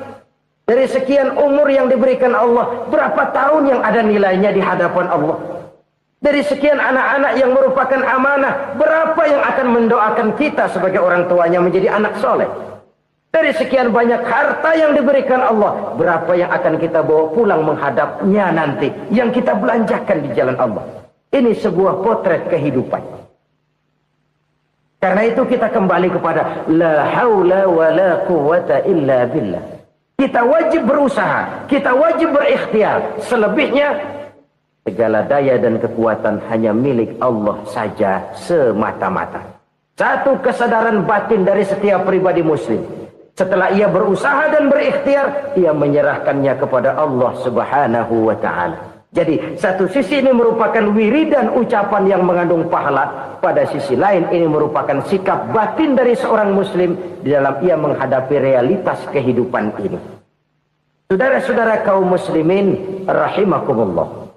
Dari sekian umur yang diberikan Allah, berapa tahun yang ada nilainya di hadapan Allah. Dari sekian anak-anak yang merupakan amanah, berapa yang akan mendoakan kita sebagai orang tuanya menjadi anak soleh. Dari sekian banyak harta yang diberikan Allah, berapa yang akan kita bawa pulang menghadapnya nanti, yang kita belanjakan di jalan Allah. Ini sebuah potret kehidupan. Karena itu kita kembali kepada la haula wa la quwwata illa billah. Kita wajib berusaha, kita wajib berikhtiar. Selebihnya segala daya dan kekuatan hanya milik Allah saja semata-mata. Satu kesadaran batin dari setiap pribadi muslim. Setelah ia berusaha dan berikhtiar, ia menyerahkannya kepada Allah Subhanahu wa ta'ala. Jadi satu sisi ini merupakan wiridan ucapan yang mengandung pahala. Pada sisi lain ini merupakan sikap batin dari seorang muslim di dalam ia menghadapi realitas kehidupan ini. Saudara-saudara kaum muslimin rahimakumullah.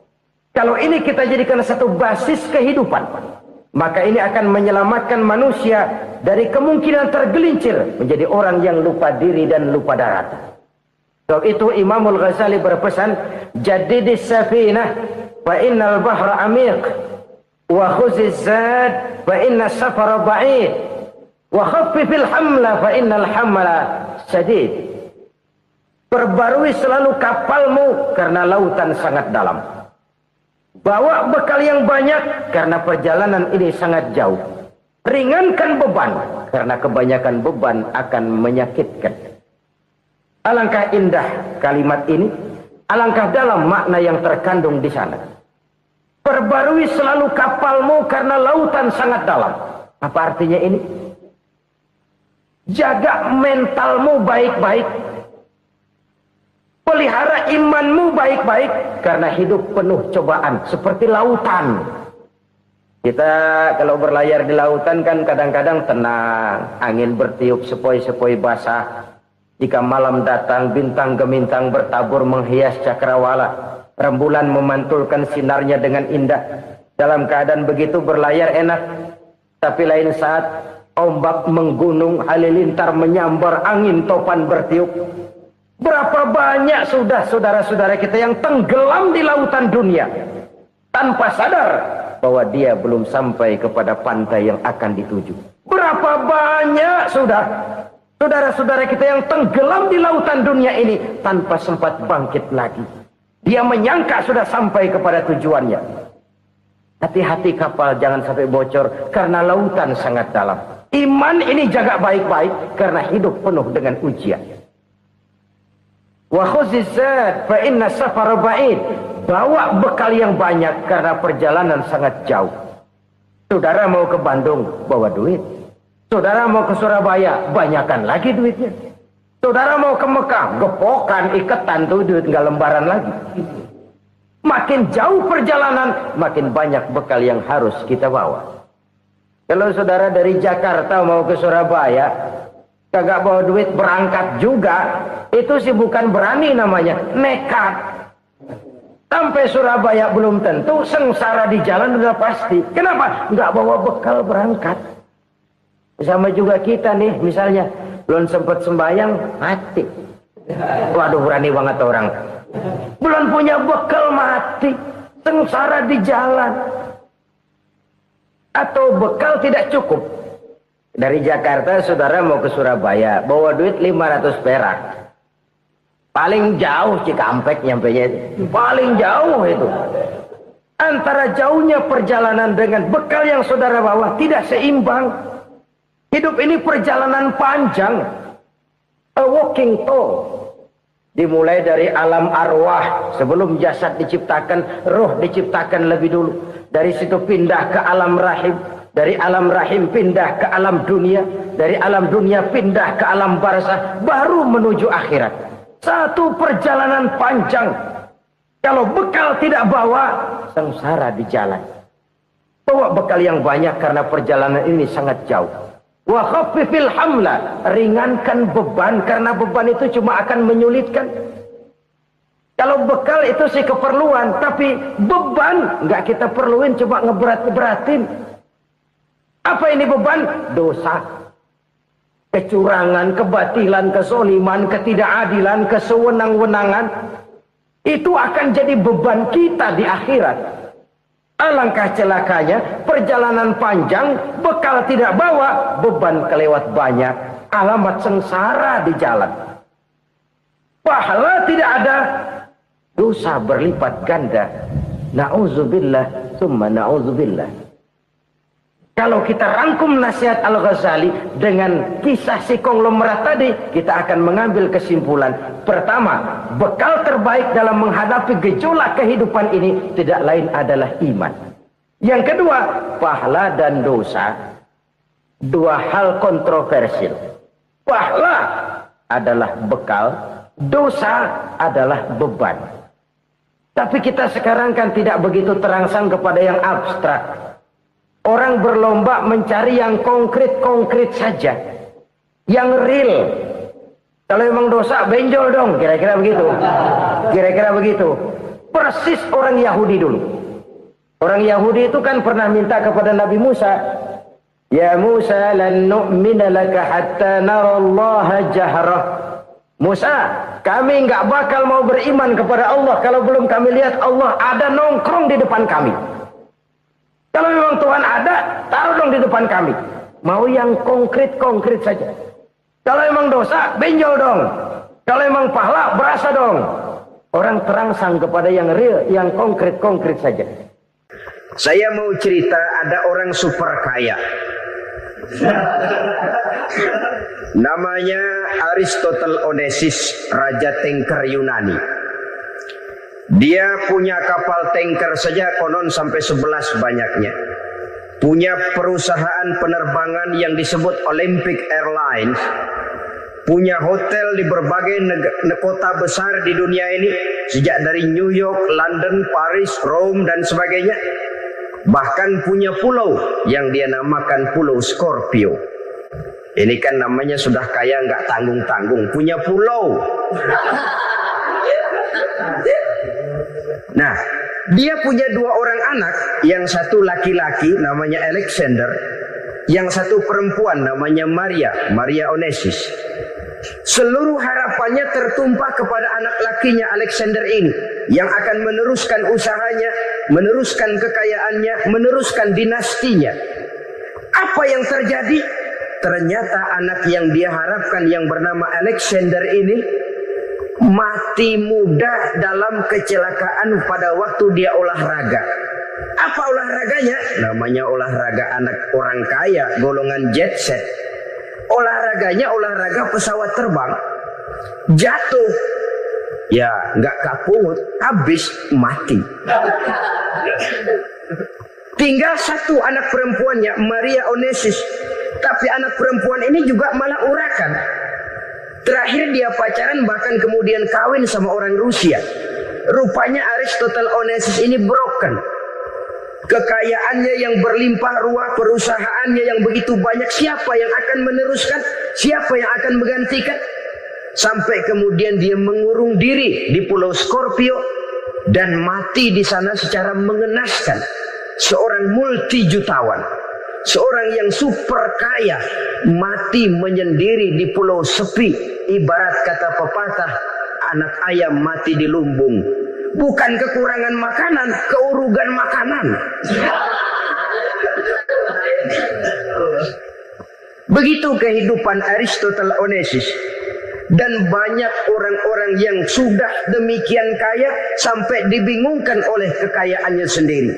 Kalau ini kita jadikan satu basis kehidupan, maka ini akan menyelamatkan manusia dari kemungkinan tergelincir menjadi orang yang lupa diri dan lupa darat. Sebab itu Imamul Ghazali berpesan, jadidis safinah fa innal bahra amiq wa khuziz zad fa inna safara ba'id wa khaffifil hamla fa innal hamla sadid. Perbarui selalu kapalmu karena lautan sangat dalam. Bawa bekal yang banyak karena perjalanan ini sangat jauh. Ringankan beban karena kebanyakan beban akan menyakitkan. Alangkah indah kalimat ini, alangkah dalam makna yang terkandung di sana. Perbarui selalu kapalmu karena lautan sangat dalam. Apa artinya ini? Jaga mentalmu baik-baik. Pelihara imanmu baik-baik karena hidup penuh cobaan seperti lautan. Kita kalau berlayar di lautan kan kadang-kadang tenang, angin bertiup sepoi-sepoi basah. Jika malam datang, bintang gemintang bertabur menghias cakrawala. Rembulan memantulkan sinarnya dengan indah. Dalam keadaan begitu berlayar enak. Tapi lain saat ombak menggunung, halilintar menyambar, angin topan bertiup. Berapa banyak sudah saudara-saudara kita yang tenggelam di lautan dunia tanpa sadar bahwa dia belum sampai kepada pantai yang akan dituju. Berapa banyak sudah saudara-saudara kita yang tenggelam di lautan dunia ini tanpa sempat bangkit lagi. Dia menyangka sudah sampai kepada tujuannya. Hati-hati kapal jangan sampai bocor karena lautan sangat dalam. Iman ini jaga baik-baik karena hidup penuh dengan ujian. Wa khuzizat fa inna safara ba'id. Bawa bekal yang banyak karena perjalanan sangat jauh. Saudara mau ke Bandung, bawa duit. Saudara mau ke Surabaya, banyakan lagi duitnya. Saudara mau ke Mekah, gepokan, iketan tuh duit nggak lembaran lagi. Makin jauh perjalanan, makin banyak bekal yang harus kita bawa. Kalau saudara dari Jakarta mau ke Surabaya, kagak bawa duit berangkat juga, itu sih bukan berani namanya, nekat. Sampai Surabaya belum tentu, sengsara di jalan udah pasti. Kenapa? Nggak bawa bekal berangkat. Sama juga kita nih, misalnya belum sempat sembahyang, mati. Waduh, berani banget orang. Belum punya bekal, mati. Sengsara di jalan. Atau bekal tidak cukup. Dari Jakarta saudara mau ke Surabaya, bawa duit 500 perak. Paling jauh Cikampek nyampenya itu. Paling jauh itu. Antara jauhnya perjalanan dengan bekal yang saudara bawa tidak seimbang. Hidup ini perjalanan panjang. A walking tour. Dimulai dari alam arwah. Sebelum jasad diciptakan, roh diciptakan lebih dulu. Dari situ pindah ke alam rahim. Dari alam rahim pindah ke alam dunia. Dari alam dunia pindah ke alam barzah. Baru menuju akhirat. Satu perjalanan panjang. Kalau bekal tidak bawa, sengsara di jalan. Bawa bekal yang banyak karena perjalanan ini sangat jauh. Wa khaffifil hamla, ringankan beban karena beban itu cuma akan menyulitkan. Kalau bekal itu sih keperluan, tapi beban nggak kita perluin, coba ngeberat-beratin. Apa ini beban? Dosa. Kecurangan, kebatilan, kesoliman, ketidakadilan, kesewenang-wenangan. Itu akan jadi beban kita di akhirat. Alangkah celakanya, perjalanan panjang, bekal tidak bawa, beban kelewat banyak, alamat sengsara di jalan. Pahala tidak ada, dosa berlipat ganda. Na'udzubillah, summa na'udzubillah. Kalau kita rangkum nasihat Al-Ghazali dengan kisah si konglomerat tadi, kita akan mengambil kesimpulan. Pertama, bekal terbaik dalam menghadapi gejolak kehidupan ini tidak lain adalah iman. Yang kedua, pahala dan dosa. Dua hal kontroversial. Pahala adalah bekal, dosa adalah beban. Tapi kita sekarang kan tidak begitu terangsang kepada yang abstrak. Orang berlomba mencari yang konkret-konkret saja. Yang real. Kalau memang dosa, benjol dong. Kira-kira begitu. Kira-kira begitu. Persis orang Yahudi dulu. Orang Yahudi itu kan pernah minta kepada Nabi Musa. Ya Musa, lan nu'mina laka hatta narallaha jahrah. Musa, kami nggak bakal mau beriman kepada Allah kalau belum kami lihat Allah ada nongkrong di depan kami. Kalau memang Tuhan ada, taruh dong di depan kami. Mau yang konkret-konkret saja. Kalau memang dosa, benjol dong. Kalau emang pahala, berasa dong. Orang terangsang kepada yang real, yang konkret-konkret saja. Saya mau cerita, ada orang super kaya. Namanya Aristotle Onesius, Raja Tanker Yunani. Dia punya kapal tanker saja konon sampai 11 banyaknya. Punya perusahaan penerbangan yang disebut Olympic Airlines. Punya hotel di berbagai kota besar di dunia ini. Sejak dari New York, London, Paris, Rome dan sebagainya. Bahkan punya pulau yang dia namakan Pulau Scorpio. Ini kan namanya sudah kaya nggak tanggung-tanggung, punya pulau. Nah, dia punya 2 orang anak, yang satu laki-laki namanya Alexander, yang satu perempuan namanya Maria Onesius. Seluruh harapannya tertumpah kepada anak lakinya Alexander ini, yang akan meneruskan usahanya, meneruskan kekayaannya, meneruskan dinastinya. Apa yang terjadi? Ternyata anak yang dia harapkan yang bernama Alexander ini mati muda dalam kecelakaan pada waktu dia olahraga. Apa olahraganya? Namanya olahraga anak orang kaya, golongan jet set. Olahraganya olahraga pesawat terbang. Jatuh. Ya, nggak kaput, habis mati. Tinggal satu anak perempuannya, Maria Onesius. Tapi anak perempuan ini juga malah urakan. Terakhir dia pacaran, bahkan kemudian kawin sama orang Rusia. Rupanya Aristotle Onesius ini broken. Kekayaannya yang berlimpah ruah, perusahaannya yang begitu banyak, siapa yang akan meneruskan? Siapa yang akan menggantikan? Sampai kemudian dia mengurung diri di Pulau Scorpio dan mati di sana secara mengenaskan. Seorang multi-jutawan, seorang yang super kaya, mati menyendiri di pulau sepi. Ibarat kata pepatah, anak ayam mati di lumbung. Bukan kekurangan makanan, keurugan makanan. Begitu kehidupan Aristotle Onesius. Dan banyak orang-orang yang sudah demikian kaya sampai dibingungkan oleh kekayaannya sendiri.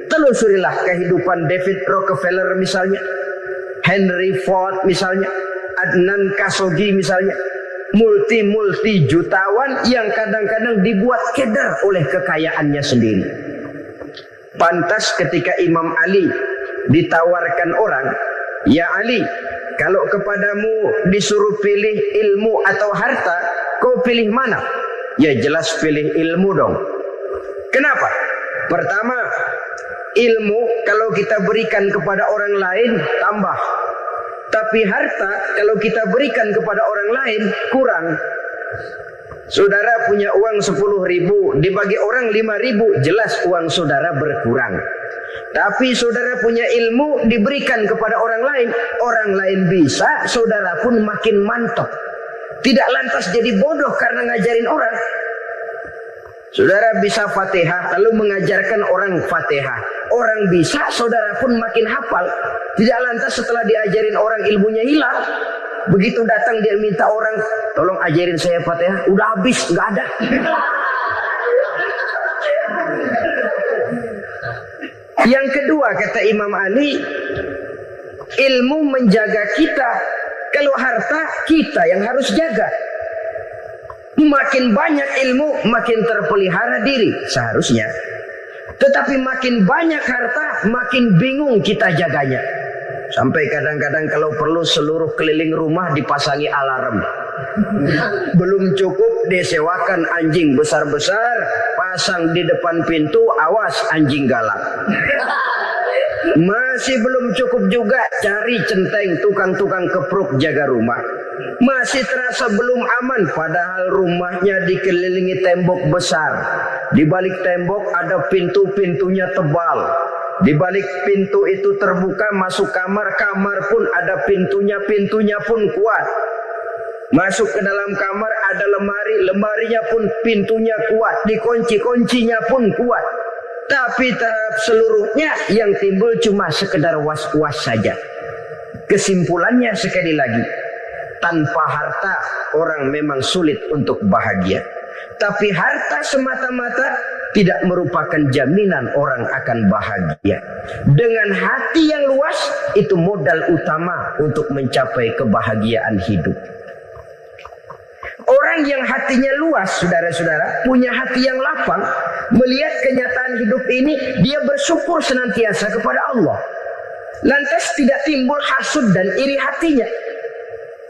Telusurilah kehidupan David Rockefeller misalnya, Henry Ford misalnya, Adnan Khashoggi misalnya. Multi jutawan yang kadang-kadang dibuat keder oleh kekayaannya sendiri. Pantas ketika Imam Ali ditawarkan orang, "Ya Ali, kalau kepadamu disuruh pilih ilmu atau harta, kau pilih mana?" Ya jelas pilih ilmu dong. Kenapa? Pertama, ilmu kalau kita berikan kepada orang lain tambah. Tapi harta kalau kita berikan kepada orang lain kurang. Saudara punya uang 10.000, dibagi orang 5.000, jelas uang saudara berkurang. Tapi saudara punya ilmu diberikan kepada orang lain bisa, saudara pun makin mantap. Tidak lantas jadi bodoh karena ngajarin orang. Saudara bisa Fatihah lalu mengajarkan orang Fatihah. Orang bisa, saudara pun makin hafal. Tidak lantas setelah diajarin orang ilmunya hilang. Begitu datang dia minta orang, "Tolong ajarin saya Fatihah." Udah habis, nggak ada. Yang kedua kata Imam Ali, ilmu menjaga kita. Kalau harta kita yang harus jaga. Makin banyak ilmu, makin terpelihara diri seharusnya. Tetapi makin banyak harta, makin bingung kita jaganya. Sampai kadang-kadang kalau perlu seluruh keliling rumah dipasangi alarm. Belum cukup disewakan anjing besar-besar, pasang di depan pintu, awas anjing galak. Masih belum cukup juga cari centeng tukang-tukang kepruk jaga rumah. Masih terasa belum aman, padahal rumahnya dikelilingi tembok besar. Di balik tembok ada pintu-pintunya tebal. Di balik pintu itu terbuka masuk kamar, kamar pun ada pintunya pun kuat. Masuk ke dalam kamar ada lemari, lemarinya pun pintunya kuat, dikunci-kuncinya pun kuat. Tapi tahap seluruhnya yang timbul cuma sekedar was-was saja. Kesimpulannya sekali lagi, tanpa harta orang memang sulit untuk bahagia. Tapi harta semata-mata tidak merupakan jaminan orang akan bahagia. Dengan hati yang luas, itu modal utama untuk mencapai kebahagiaan hidup. Orang yang hatinya luas, saudara-saudara, punya hati yang lapang, melihat kenyataan hidup ini, dia bersyukur senantiasa kepada Allah. Lantas tidak timbul hasud dan iri hatinya.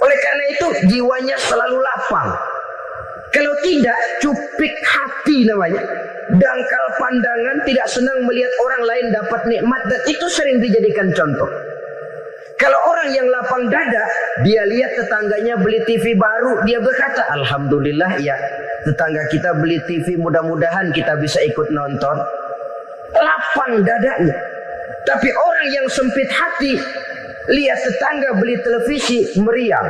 Oleh karena itu, jiwanya selalu lapang. Kalau tidak, cupik hati namanya. Dangkal pandangan, tidak senang melihat orang lain dapat nikmat, dan itu sering dijadikan contoh. Kalau orang yang lapang dada, dia lihat tetangganya beli TV baru, dia berkata, alhamdulillah ya, tetangga kita beli TV, mudah-mudahan kita bisa ikut nonton. Lapang dadanya. Tapi orang yang sempit hati, lihat tetangga beli televisi, meriang.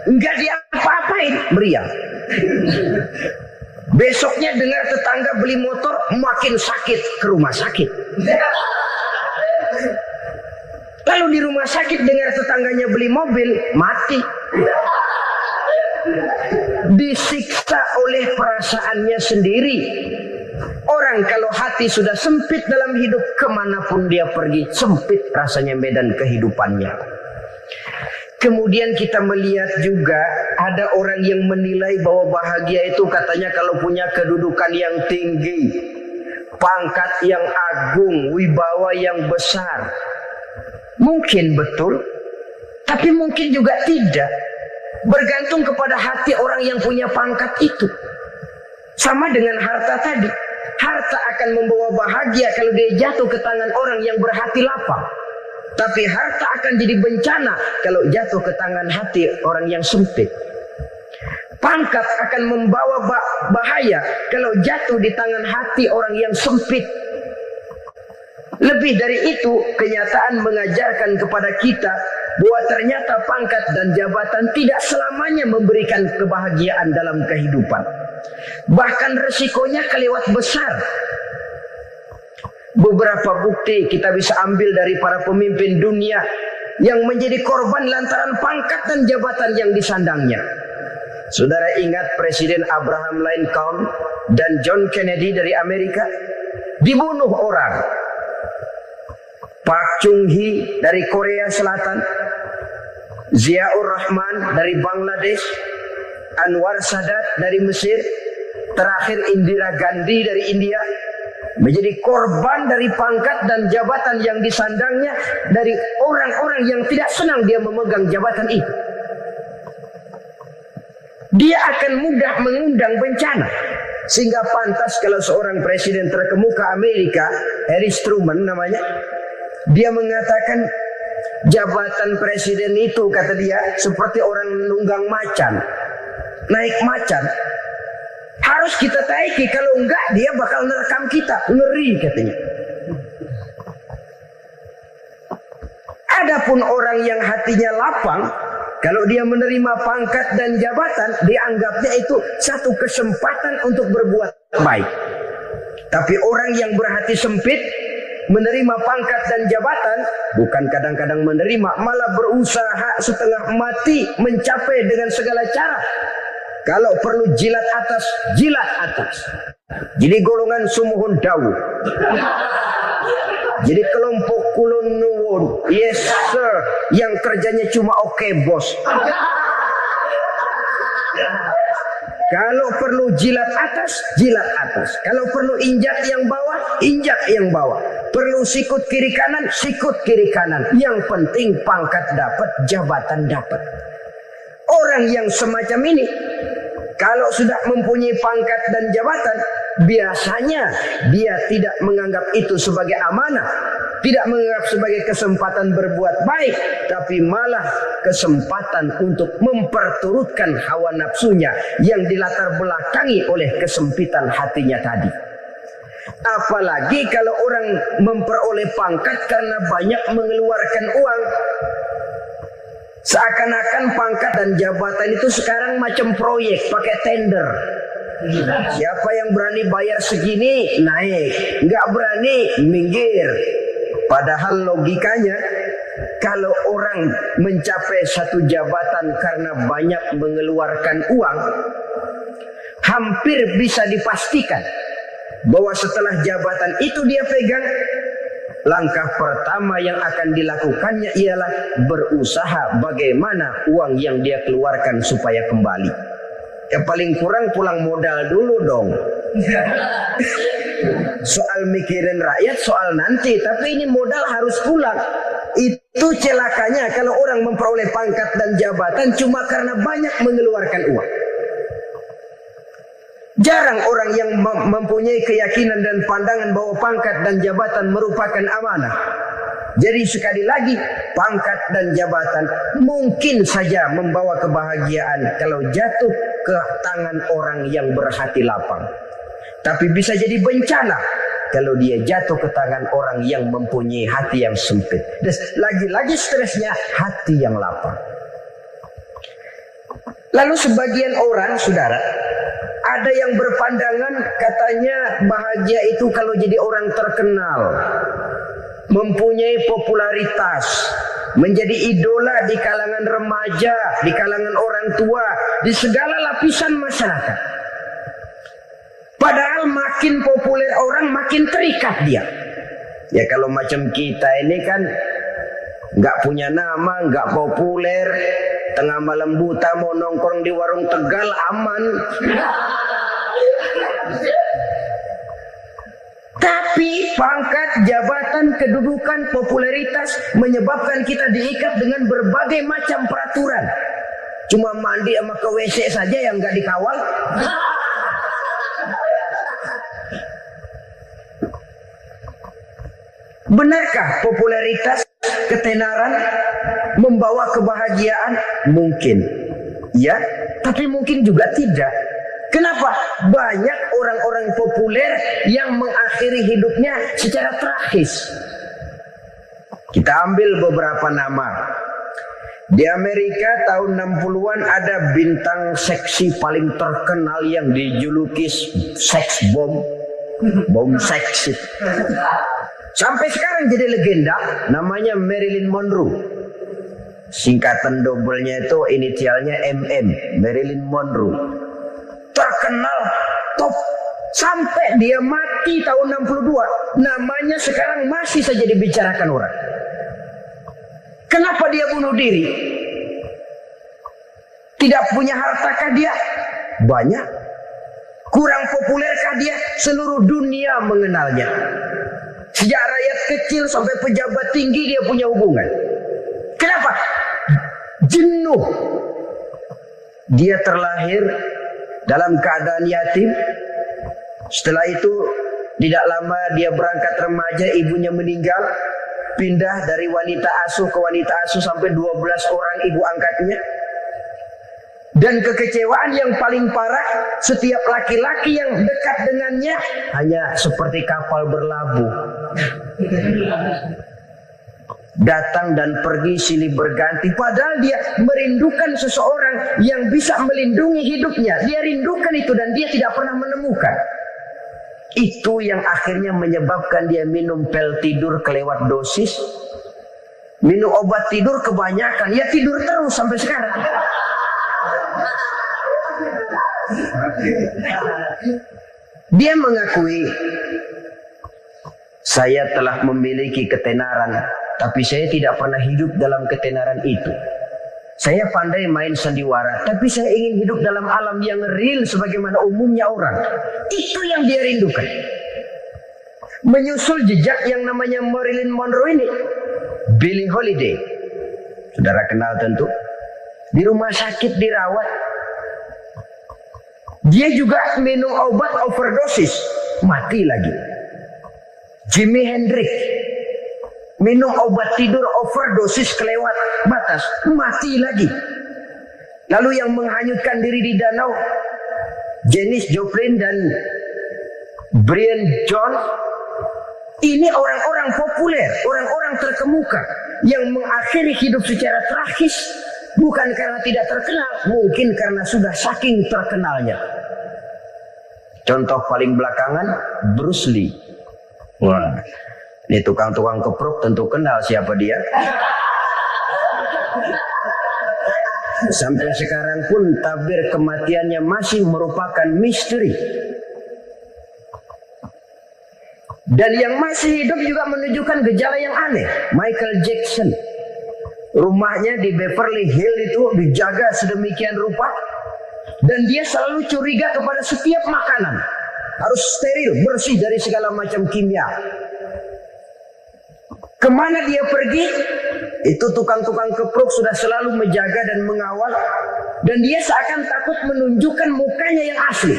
Enggak diapa-apain, meriang. Besoknya dengar tetangga beli motor, makin sakit, ke rumah sakit. Lalu di rumah sakit dengar tetangganya beli mobil, mati. Disiksa oleh perasaannya sendiri. Orang kalau hati sudah sempit dalam hidup, kemanapun dia pergi, sempit rasanya medan kehidupannya. Kemudian kita melihat juga ada orang yang menilai bahwa bahagia itu katanya kalau punya kedudukan yang tinggi, pangkat yang agung, wibawa yang besar. Mungkin betul, tapi mungkin juga tidak. Bergantung kepada hati orang yang punya pangkat itu. Sama dengan harta tadi. Harta akan membawa bahagia kalau dia jatuh ke tangan orang yang berhati lapang. Tapi harta akan jadi bencana kalau jatuh ke tangan hati orang yang sempit. Pangkat akan membawa bahaya kalau jatuh di tangan hati orang yang sempit. Lebih dari itu, kenyataan mengajarkan kepada kita bahwa ternyata pangkat dan jabatan tidak selamanya memberikan kebahagiaan dalam kehidupan. Bahkan resikonya kelewat besar. Beberapa bukti kita bisa ambil dari para pemimpin dunia yang menjadi korban lantaran pangkat dan jabatan yang disandangnya. Saudara ingat Presiden Abraham Lincoln dan John Kennedy dari Amerika dibunuh orang. Park Chung-hee dari Korea Selatan, Ziaur Rahman dari Bangladesh, Anwar Sadat dari Mesir, terakhir Indira Gandhi dari India, menjadi korban dari pangkat dan jabatan yang disandangnya dari orang-orang yang tidak senang dia memegang jabatan itu. Dia akan mudah mengundang bencana. Sehingga pantas kalau seorang presiden terkemuka Amerika, Harry Truman namanya, dia mengatakan jabatan presiden itu, kata dia, seperti orang nunggang macan, naik macan. Harus kita taiki, kalau enggak dia bakal nerekam kita, ngeri katanya. Adapun orang yang hatinya lapang, kalau dia menerima pangkat dan jabatan, dianggapnya itu satu kesempatan untuk berbuat baik. Tapi orang yang berhati sempit, menerima pangkat dan jabatan, bukan kadang-kadang menerima, malah berusaha setengah mati mencapai dengan segala cara. Kalau perlu jilat atas, jilat atas. Jadi golongan sumuhun dawu. Jadi kelompok kulon nuwun, yes sir, yang kerjanya cuma oke bos. Kalau perlu jilat atas, jilat atas. Kalau perlu injak yang bawah, injak yang bawah. Perlu sikut kiri kanan, sikut kiri kanan. Yang penting pangkat dapat, jabatan dapat. Orang yang semacam ini, kalau sudah mempunyai pangkat dan jabatan, biasanya dia tidak menganggap itu sebagai amanah, tidak menganggap sebagai kesempatan berbuat baik, tapi malah kesempatan untuk memperturutkan hawa nafsunya yang dilatar belakangi oleh kesempitan hatinya tadi. Apalagi kalau orang memperoleh pangkat karena banyak mengeluarkan uang. Seakan-akan pangkat dan jabatan itu sekarang macam proyek, pakai tender. Siapa yang berani bayar segini, naik. Nggak berani, minggir. Padahal logikanya, kalau orang mencapai satu jabatan karena banyak mengeluarkan uang, hampir bisa dipastikan bahwa setelah jabatan itu dia pegang, langkah pertama yang akan dilakukannya ialah berusaha bagaimana uang yang dia keluarkan supaya kembali. Ya paling kurang pulang modal dulu dong. Soal mikirin rakyat soal nanti, tapi ini modal harus pulang. Itu celakanya kalau orang memperoleh pangkat dan jabatan cuma karena banyak mengeluarkan uang. Jarang orang yang mempunyai keyakinan dan pandangan bahwa pangkat dan jabatan merupakan amanah. Jadi sekali lagi, pangkat dan jabatan mungkin saja membawa kebahagiaan kalau jatuh ke tangan orang yang berhati lapang. Tapi bisa jadi bencana kalau dia jatuh ke tangan orang yang mempunyai hati yang sempit. Dan lagi-lagi stresnya hati yang lapang. Lalu sebagian orang, saudara, ada yang berpandangan katanya bahagia itu kalau jadi orang terkenal, mempunyai popularitas, menjadi idola di kalangan remaja, di kalangan orang tua, di segala lapisan masyarakat. Padahal makin populer orang makin terikat dia. Ya kalau macam kita ini kan nggak punya nama, nggak populer, tengah malam buta mau nongkrong di warung Tegal aman. Tapi pangkat, jabatan, kedudukan, popularitas menyebabkan kita diikat dengan berbagai macam peraturan. Cuma mandi sama ke WC saja yang nggak dikawal. Benarkah popularitas, ketenaran membawa kebahagiaan? Mungkin, ya, tapi mungkin juga tidak. Kenapa? Banyak orang-orang populer yang mengakhiri hidupnya secara tragis. Kita ambil beberapa nama. Di Amerika tahun 60-an ada bintang seksi paling terkenal yang dijuluki sex bomb, bom seksi. Sampai sekarang jadi legenda, namanya Marilyn Monroe. Singkatan dobelnya itu inisialnya MM, Marilyn Monroe. Terkenal, top, sampai dia mati tahun 62. Namanya sekarang masih saja dibicarakan orang. Kenapa dia bunuh diri? Tidak punya hartakah dia? Banyak. Kurang populerkah dia? Seluruh dunia mengenalnya. Sejak rakyat kecil sampai pejabat tinggi dia punya hubungan. Kenapa? Jenuh. Dia terlahir dalam keadaan yatim. Setelah itu tidak lama dia berangkat remaja, ibunya meninggal. Pindah dari wanita asuh ke wanita asuh sampai 12 orang ibu angkatnya. Dan kekecewaan yang paling parah, setiap laki-laki yang dekat dengannya hanya seperti kapal berlabuh. Datang dan pergi silih berganti. Padahal dia merindukan seseorang yang bisa melindungi hidupnya. Dia rindukan itu dan dia tidak pernah menemukan. Itu yang akhirnya menyebabkan dia minum pil tidur kelewat dosis. Minum obat tidur kebanyakan. Ya tidur terus sampai sekarang. Dia mengakui, saya telah memiliki ketenaran, tapi saya tidak pernah hidup dalam ketenaran itu. Saya pandai main sandiwara, tapi saya ingin hidup dalam alam yang real sebagaimana umumnya orang. Itu yang dia rindukan. Menyusul jejak yang namanya Marilyn Monroe ini, Billie Holiday, saudara kenal tentu, di rumah sakit dirawat. Dia juga minum obat overdosis, mati lagi. Jimi Hendrix minum obat tidur overdosis kelewat batas, mati lagi. Lalu yang menghanyutkan diri di danau, Janis Joplin dan Brian Jones. Ini orang-orang populer, orang-orang terkemuka yang mengakhiri hidup secara tragis. Bukan karena tidak terkenal, mungkin karena sudah saking terkenalnya. Contoh paling belakangan, Bruce Lee. Wah, ini tukang-tukang keprok tentu kenal siapa dia. Sampai sekarang pun tabir kematiannya masih merupakan misteri. Dan yang masih hidup juga menunjukkan gejala yang aneh. Michael Jackson, rumahnya di Beverly Hills itu dijaga sedemikian rupa, dan dia selalu curiga kepada setiap makanan harus steril, bersih dari segala macam kimia. Kemana dia pergi, itu tukang-tukang kepruk sudah selalu menjaga dan mengawal, dan dia seakan takut menunjukkan mukanya yang asli.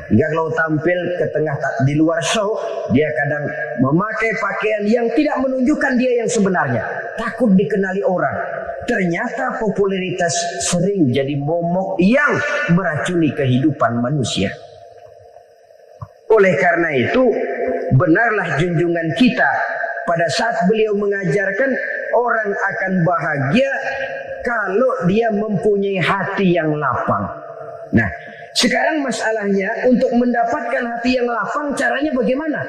Hingga kalau tampil ke tengah di luar show, dia kadang memakai pakaian yang tidak menunjukkan dia yang sebenarnya, takut dikenali orang. Ternyata popularitas sering jadi momok yang meracuni kehidupan manusia. Oleh karena itu, benarlah junjungan kita pada saat beliau mengajarkan orang akan bahagia kalau dia mempunyai hati yang lapang. Nah, sekarang masalahnya untuk mendapatkan hati yang lapang, caranya bagaimana?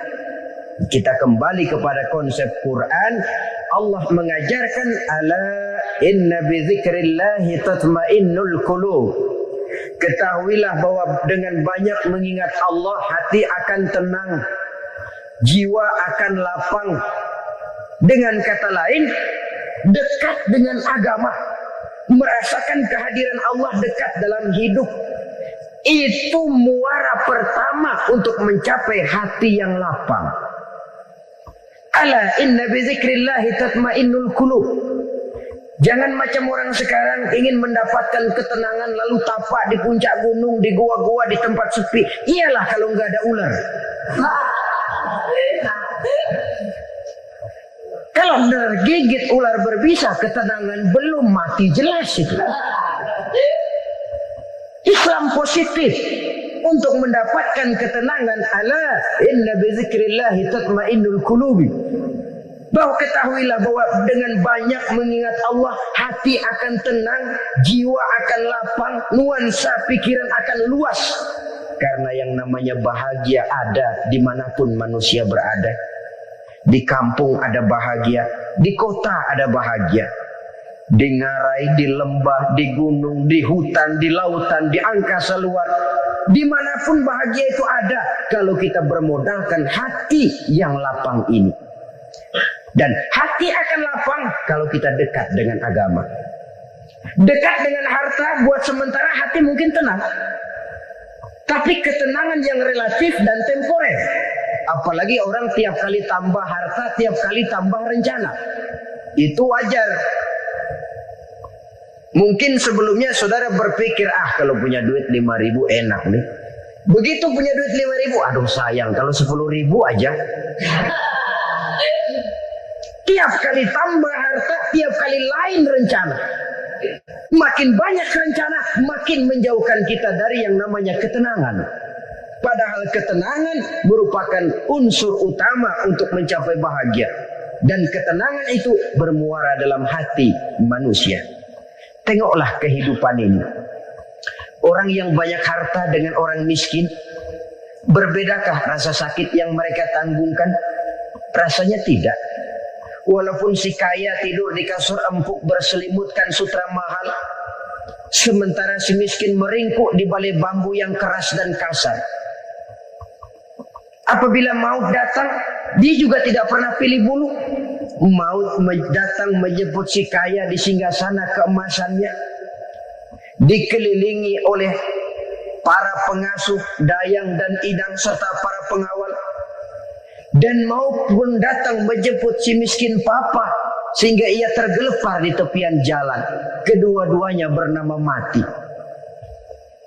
Kita kembali kepada konsep Quran. Allah mengajarkan, ala inna bi dzikrillahi tatmainnul qulub. Ketahuilah bahwa dengan banyak mengingat Allah, hati akan tenang, jiwa akan lapang. Dengan kata lain, dekat dengan agama, merasakan kehadiran Allah dekat dalam hidup, itu muara pertama untuk mencapai hati yang lapang. Ala inna bi dzikrillahi tatmainnul qulub. Jangan macam orang sekarang ingin mendapatkan ketenangan lalu tapak di puncak gunung, di gua-gua, di tempat sepi. Iyalah kalau nggak ada ular. Kalau tergigit ular berbisa, ketenangan belum mati jelas itu. Islam positif untuk mendapatkan ketenangan. Ala inna bi dzikrillahi tatmainnul qulubi. Bahwa ketahuilah bahwa dengan banyak mengingat Allah, hati akan tenang, jiwa akan lapang, nuansa pikiran akan luas. Karena yang namanya bahagia ada dimanapun manusia berada. Di kampung ada bahagia, di kota ada bahagia. Di ngarai, di lembah, di gunung, di hutan, di lautan, di angkasa luar. Dimanapun bahagia itu ada kalau kita bermodalkan hati yang lapang ini. Dan hati akan lapang kalau kita dekat dengan agama. Dekat dengan harta buat sementara hati mungkin tenang. Tapi ketenangan yang relatif dan temporer. Apalagi orang tiap kali tambah harta, tiap kali tambah rencana. Itu wajar. Mungkin sebelumnya saudara berpikir, kalau punya duit 5.000 enak nih. Begitu punya duit 5.000, aduh sayang kalau 10.000 aja. Tiap kali tambah harta, tiap kali lain rencana. Makin banyak rencana, makin menjauhkan kita dari yang namanya ketenangan. Padahal ketenangan merupakan unsur utama untuk mencapai bahagia. Dan ketenangan itu bermuara dalam hati manusia. Tengoklah kehidupan ini. Orang yang banyak harta dengan orang miskin, berbedakah rasa sakit yang mereka tanggungkan? Rasanya tidak. Walaupun si kaya tidur di kasur empuk berselimutkan sutra mahal, sementara si miskin meringkuk di balik bambu yang keras dan kasar. Apabila maut datang, dia juga tidak pernah pilih bulu. Maut datang menjemput si kaya di singgasana keemasannya, dikelilingi oleh para pengasuh, dayang dan idang serta para pengawal. Dan maupun datang menjemput si miskin papa sehingga ia tergelepar di tepian jalan. Kedua-duanya bernama mati.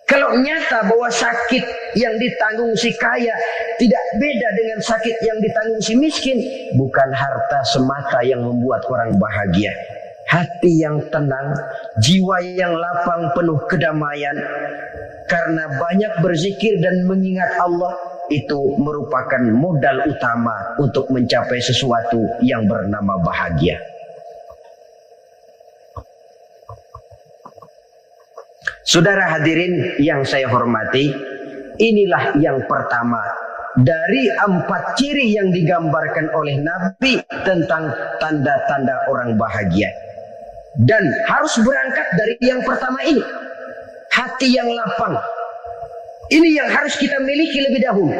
Kalau nyata bahwa sakit yang ditanggung si kaya tidak beda dengan sakit yang ditanggung si miskin, bukan harta semata yang membuat orang bahagia. Hati yang tenang, jiwa yang lapang penuh kedamaian. Karena banyak berzikir dan mengingat Allah, itu merupakan modal utama untuk mencapai sesuatu yang bernama bahagia. Saudara hadirin yang saya hormati, inilah yang pertama dari 4 ciri yang digambarkan oleh Nabi tentang tanda-tanda orang bahagia. Dan harus berangkat dari yang pertama ini, hati yang lapang. Ini yang harus kita miliki lebih dahulu.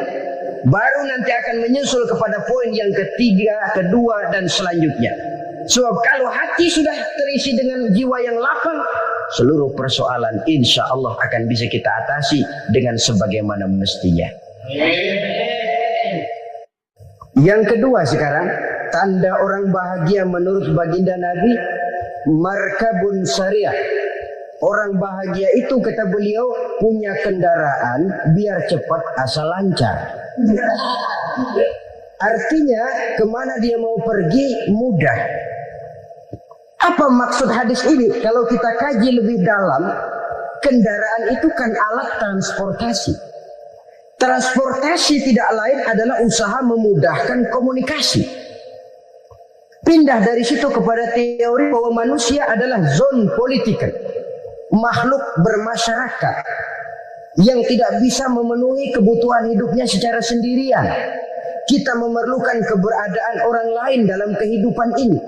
Baru nanti akan menyusul kepada poin yang ketiga, kedua, dan selanjutnya. Sebab kalau hati sudah terisi dengan jiwa yang lapang, seluruh persoalan insya Allah akan bisa kita atasi dengan sebagaimana mestinya. Yang kedua sekarang, tanda orang bahagia menurut baginda Nabi, markabun syariah. Orang bahagia itu kata beliau punya kendaraan biar cepat asal lancar. Artinya kemana dia mau pergi mudah. Apa maksud hadis ini? Kalau kita kaji lebih dalam, kendaraan itu kan alat transportasi. Transportasi tidak lain adalah usaha memudahkan komunikasi. Pindah dari situ kepada teori bahwa manusia adalah zon political, makhluk bermasyarakat yang tidak bisa memenuhi kebutuhan hidupnya secara sendirian. Kita memerlukan keberadaan orang lain dalam kehidupan ini.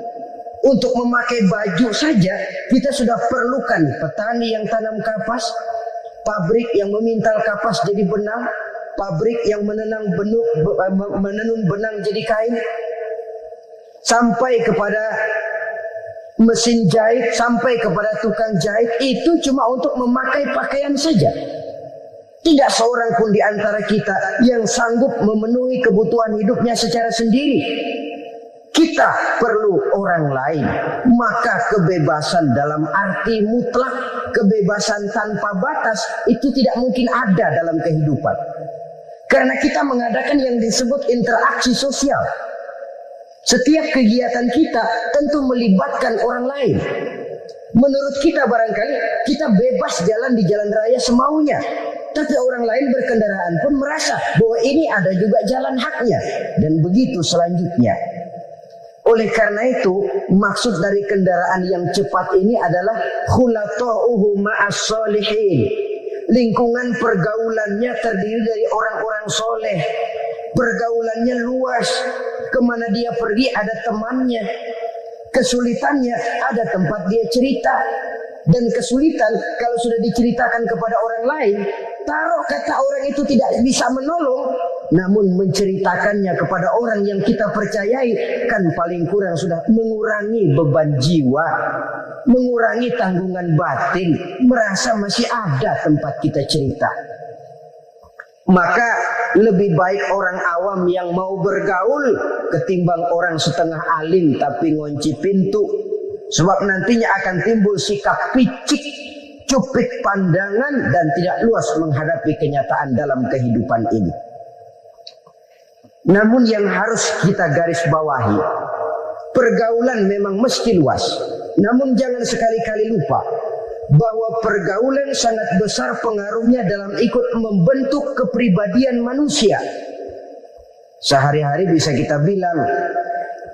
Untuk memakai baju saja kita sudah perlukan petani yang tanam kapas, pabrik yang memintal kapas jadi benang, pabrik yang menenun benang jadi kain, sampai kepada mesin jahit, sampai kepada tukang jahit. Itu cuma untuk memakai pakaian saja. Tidak seorang pun di antara kita yang sanggup memenuhi kebutuhan hidupnya secara sendiri. Kita perlu orang lain. Maka kebebasan dalam arti mutlak, kebebasan tanpa batas, itu tidak mungkin ada dalam kehidupan. Karena kita mengadakan yang disebut interaksi sosial. Setiap kegiatan kita tentu melibatkan orang lain. Menurut kita barangkali kita bebas jalan di jalan raya semaunya. Tapi orang lain berkendaraan pun merasa bahwa ini ada juga jalan haknya. Dan begitu selanjutnya. Oleh karena itu, maksud dari kendaraan yang cepat ini adalah khulata'uhu ma'as solihin. Lingkungan pergaulannya terdiri dari orang-orang soleh. Pergaulannya luas. Kemana dia pergi ada temannya. Kesulitannya ada tempat dia cerita. Dan kesulitan kalau sudah diceritakan kepada orang lain, taruh kata orang itu tidak bisa menolong, namun menceritakannya kepada orang yang kita percayai, kan paling kurang sudah mengurangi beban jiwa, mengurangi tanggungan batin, merasa masih ada tempat kita cerita. Maka lebih baik orang awam yang mau bergaul ketimbang orang setengah alim tapi ngunci pintu. Sebab nantinya akan timbul sikap picik, cupik pandangan, dan tidak luas menghadapi kenyataan dalam kehidupan ini. Namun yang harus kita garis bawahi, pergaulan memang mesti luas. Namun jangan sekali-kali lupa bahwa pergaulan sangat besar pengaruhnya dalam ikut membentuk kepribadian manusia. Sehari-hari bisa kita bilang,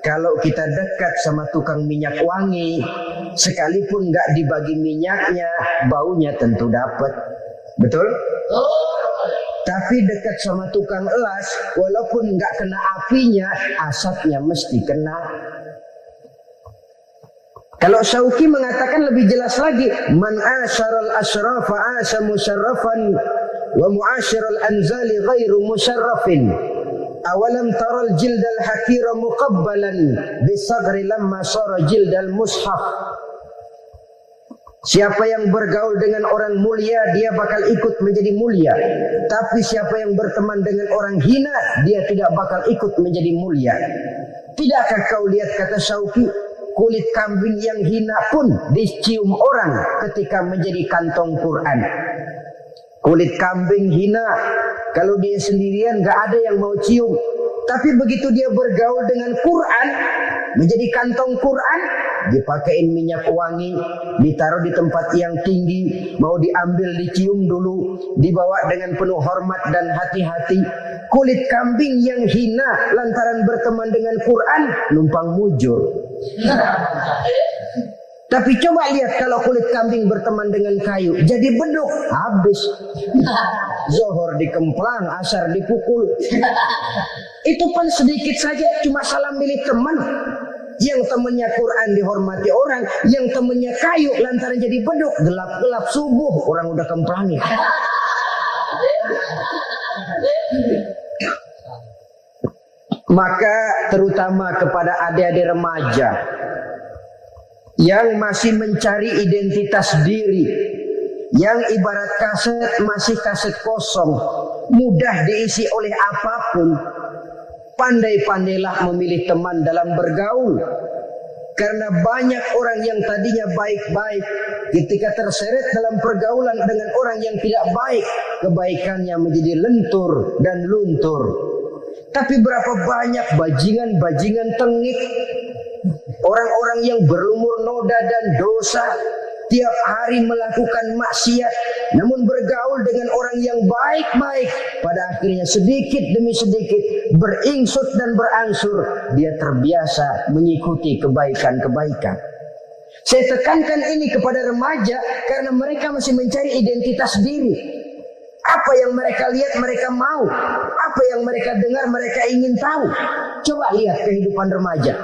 kalau kita dekat sama tukang minyak wangi, sekalipun nggak dibagi minyaknya, baunya tentu dapat. Betul? Tapi dekat sama tukang elas, walaupun nggak kena apinya, asapnya mesti kena. Kalau Syauqi mengatakan lebih jelas lagi, man asyaral asrafa asa musyarrafan wa muasyiral anzali ghairu musyarrafin. Awalam taral jildal hakira muqabbalan bisagri lamma sara jildal mushaf. Siapa yang bergaul dengan orang mulia, dia bakal ikut menjadi mulia. Tapi siapa yang berteman dengan orang hina, dia tidak bakal ikut menjadi mulia. Tidakkah kau lihat, kata Syauqi, kulit kambing yang hina pun dicium orang ketika menjadi kantong Quran. Kulit kambing hina, kalau dia sendirian gak ada yang mau cium. Tapi begitu dia bergaul dengan Quran, menjadi kantong Quran, dipakein minyak wangi, ditaruh di tempat yang tinggi, mau diambil dicium dulu, dibawa dengan penuh hormat dan hati-hati. Kulit kambing yang hina lantaran berteman dengan Quran, numpang mujur. Tapi coba lihat kalau kulit kambing berteman dengan kayu, jadi beduk, habis. Zohor dikemplang, asar dipukul. Itu pun sedikit saja, cuma salah milih teman. Yang temannya Quran dihormati orang, yang temannya kayu lantaran jadi beduk, gelap-gelap subuh orang udah kemplangi. Maka terutama kepada adik-adik remaja yang masih mencari identitas diri, yang ibarat kaset masih kaset kosong, mudah diisi oleh apapun, pandai-pandailah memilih teman dalam bergaul. Karena banyak orang yang tadinya baik-baik, ketika terseret dalam pergaulan dengan orang yang tidak baik, kebaikannya menjadi lentur dan luntur. Tapi berapa banyak bajingan-bajingan tengik, orang-orang yang berlumur noda dan dosa, tiap hari melakukan maksiat, namun bergaul dengan orang yang baik-baik, pada akhirnya sedikit demi sedikit beringsut dan berangsur dia terbiasa mengikuti kebaikan-kebaikan. Saya tekankan ini kepada remaja karena mereka masih mencari identitas diri. Apa yang mereka lihat mereka mau, apa yang mereka dengar mereka ingin tahu. Coba lihat kehidupan remaja.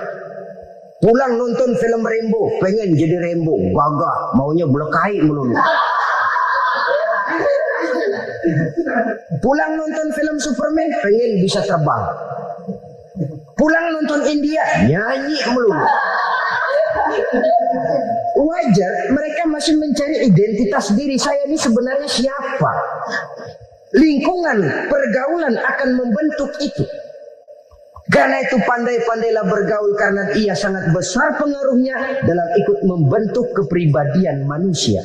Pulang nonton film Rambo, pengen jadi Rambo, gagah, maunya belekai melulu. Pulang nonton film Superman, pengen bisa terbang. Pulang nonton India, nyanyi melulu. Wajar, mereka masih mencari identitas diri. Saya ini sebenarnya siapa? Lingkungan, pergaulan akan membentuk itu. Karena itu pandai-pandailah bergaul karena ia sangat besar pengaruhnya dalam ikut membentuk kepribadian manusia.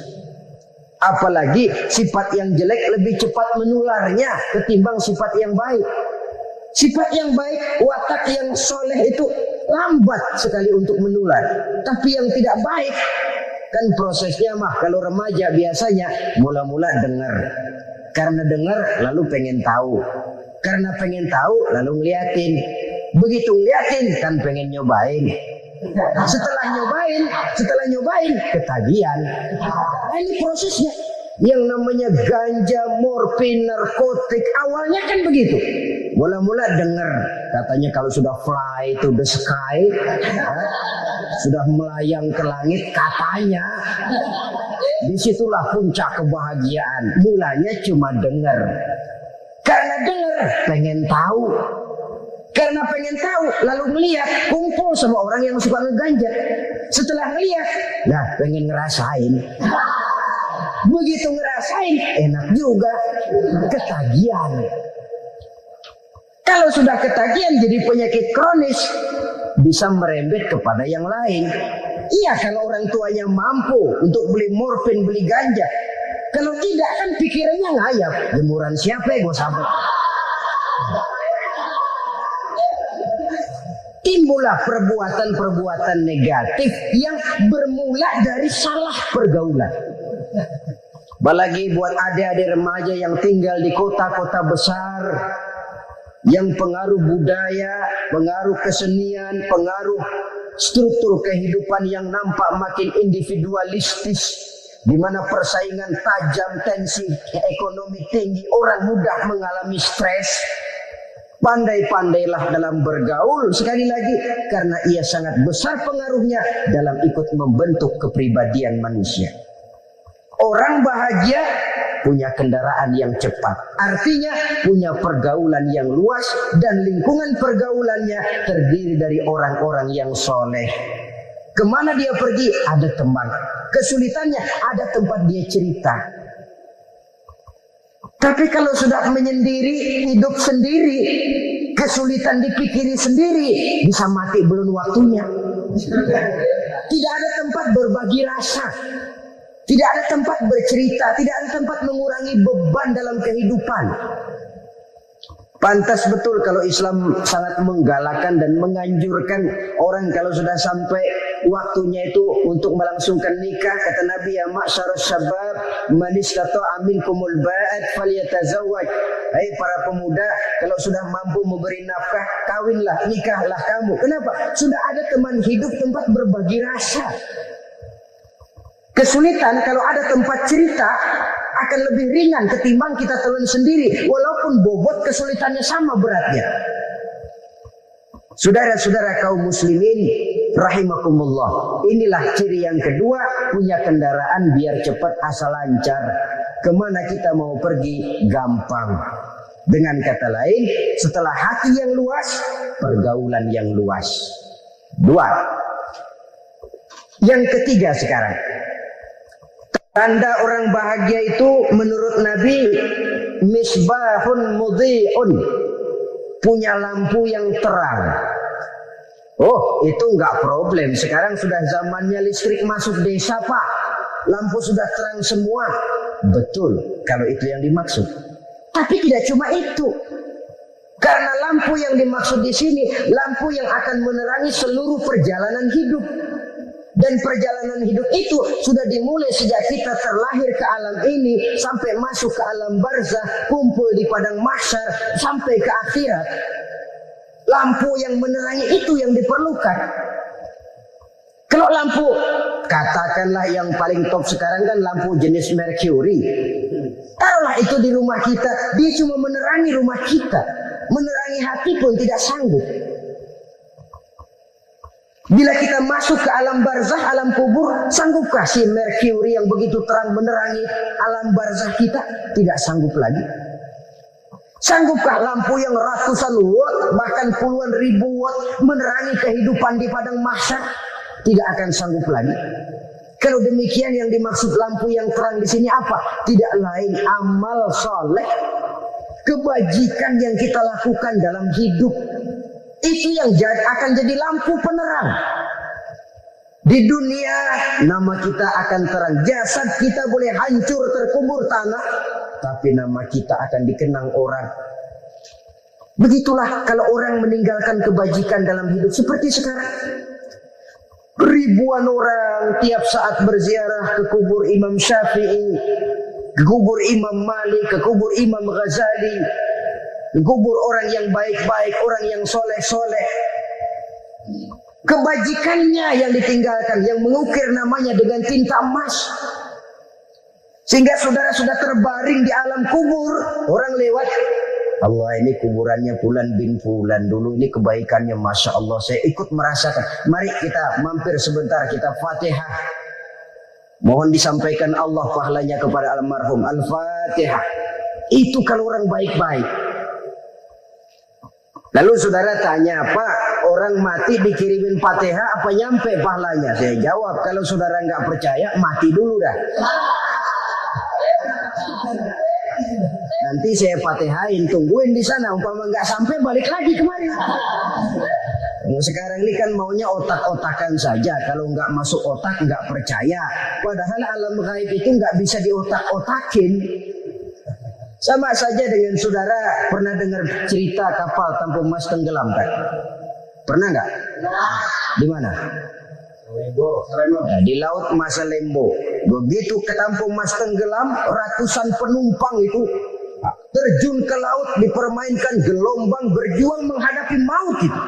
Apalagi sifat yang jelek lebih cepat menularnya ketimbang sifat yang baik. Sifat yang baik, watak yang soleh itu lambat sekali untuk menular. Tapi yang tidak baik, kan prosesnya mah kalau remaja biasanya mula-mula dengar. Karena dengar lalu pengen tahu. Karena pengen tahu lalu ngeliatin. Begitu ngeliatin kan pengen nyobain. Setelah nyobain ketagihan. Nah, ini prosesnya. Yang namanya ganja, morfin, narkotik awalnya kan begitu. Mula-mula dengar katanya kalau sudah fly to the sky, ya, sudah melayang ke langit katanya. Disitulah puncak kebahagiaan. Mulanya cuma dengar. Karena dengar pengen tahu. Karena pengen tahu lalu ngeliat kumpul sama orang yang suka ngeganja. Setelah ngeliat, nah pengen ngerasain. Begitu ngerasain enak juga, ketagihan. Kalau sudah ketagihan jadi penyakit kronis, bisa merembet kepada yang lain. Iya kalau orang tuanya mampu untuk beli morfin, beli ganja. Kalau tidak kan pikirannya ngayap. Jemuran siapa ya gue sabut. Timbullah perbuatan-perbuatan negatif yang bermula dari salah pergaulan. Apalagi buat adik-adik remaja yang tinggal di kota-kota besar, yang pengaruh budaya, pengaruh kesenian, pengaruh struktur kehidupan yang nampak makin individualistis, di mana persaingan tajam, tensi ekonomi tinggi, orang mudah mengalami stres. Pandai-pandailah dalam bergaul sekali lagi karena ia sangat besar pengaruhnya dalam ikut membentuk kepribadian manusia. Orang bahagia punya kendaraan yang cepat, artinya punya pergaulan yang luas dan lingkungan pergaulannya terdiri dari orang-orang yang soleh. Kemana dia pergi ada teman, kesulitannya ada tempat dia cerita. Tapi kalau sudah menyendiri, hidup sendiri, kesulitan dipikiri sendiri, bisa mati belum waktunya. Tidak ada tempat berbagi rasa, tidak ada tempat bercerita, tidak ada tempat mengurangi beban dalam kehidupan. Pantas betul kalau Islam sangat menggalakkan dan menganjurkan orang kalau sudah sampai waktunya itu untuk melangsungkan nikah. Kata Nabi, ya ma'syarus syabab man istata'a minkumul ba'at falyatazawwaj. Hai para pemuda, kalau sudah mampu memberi nafkah, kawinlah, nikahlah kamu. Kenapa? Sudah ada teman hidup, tempat berbagi rasa. Kesulitan kalau ada tempat cerita akan lebih ringan ketimbang kita telan sendiri, walaupun bobot kesulitannya sama beratnya. Saudara-saudara kaum muslimin, Rahimakumullah. Inilah ciri yang kedua, punya kendaraan biar cepat asal lancar. Kemana kita mau pergi gampang. Dengan kata lain, setelah hati yang luas, pergaulan yang luas. Dua. Yang ketiga sekarang, tanda orang bahagia itu menurut Nabi, misbahun mudhi'un, punya lampu yang terang. Oh, itu enggak problem. Sekarang sudah zamannya listrik masuk desa, Pak. Lampu sudah terang semua. Betul, kalau itu yang dimaksud. Tapi tidak cuma itu. Karena lampu yang dimaksud di sini, lampu yang akan menerangi seluruh perjalanan hidup. Dan perjalanan hidup itu sudah dimulai sejak kita terlahir ke alam ini, sampai masuk ke alam barzah, kumpul di padang mahsyar, sampai ke akhirat. Lampu yang menerangi itu yang diperlukan. Kalau lampu, katakanlah yang paling top sekarang kan lampu jenis Mercury. Taruhlah itu di rumah kita, dia cuma menerangi rumah kita. Menerangi hati pun tidak sanggup. Bila kita masuk ke alam barzah, alam kubur, sanggupkah si Mercury yang begitu terang menerangi alam barzah kita? Tidak sanggup lagi. Sanggupkah lampu yang ratusan watt, bahkan puluhan ribu watt menerangi kehidupan di padang mahsyar? Tidak akan sanggup lagi. Kalau demikian, yang dimaksud lampu yang terang di sini apa? Tidak lain amal soleh, kebajikan yang kita lakukan dalam hidup. Itu yang akan jadi lampu penerang. Di dunia nama kita akan terang. Jasad kita boleh hancur terkubur tanah, tapi nama kita akan dikenang orang. Begitulah kalau orang meninggalkan kebajikan dalam hidup seperti sekarang. Ribuan orang tiap saat berziarah ke kubur Imam Syafi'i, ke kubur Imam Malik, ke kubur Imam Ghazali, ke kubur orang yang baik-baik, orang yang soleh-soleh. Kebajikannya yang ditinggalkan, yang mengukir namanya dengan tinta emas. Sehingga saudara sudah terbaring di alam kubur, orang lewat, Allah, ini kuburannya Fulan bin Fulan, dulu ini kebaikannya Masya Allah, saya ikut merasakan. Mari kita mampir sebentar, kita Fatihah. Mohon disampaikan Allah pahalanya kepada almarhum. Al-Fatihah. Itu kalau orang baik-baik. Lalu saudara tanya, Pak, orang mati dikirimin Fatihah apa nyampe pahalanya? Saya jawab, kalau saudara nggak percaya, mati dulu dah. Nanti saya Fatihain, tungguin di sana. Umpama nggak sampai, balik lagi kemari. Sekarang ini kan maunya otak-otakan saja. Kalau nggak masuk otak, nggak percaya. Padahal alam gaib itu nggak bisa diotak-otakin. Sama saja dengan saudara pernah dengar cerita kapal Tampung Mas tenggelam kan? Pernah nggak? Di mana? Nah, di laut Masalembo. Begitu ke Tampung Mas tenggelam, ratusan penumpang itu terjun ke laut, dipermainkan gelombang, berjuang menghadapi maut itu.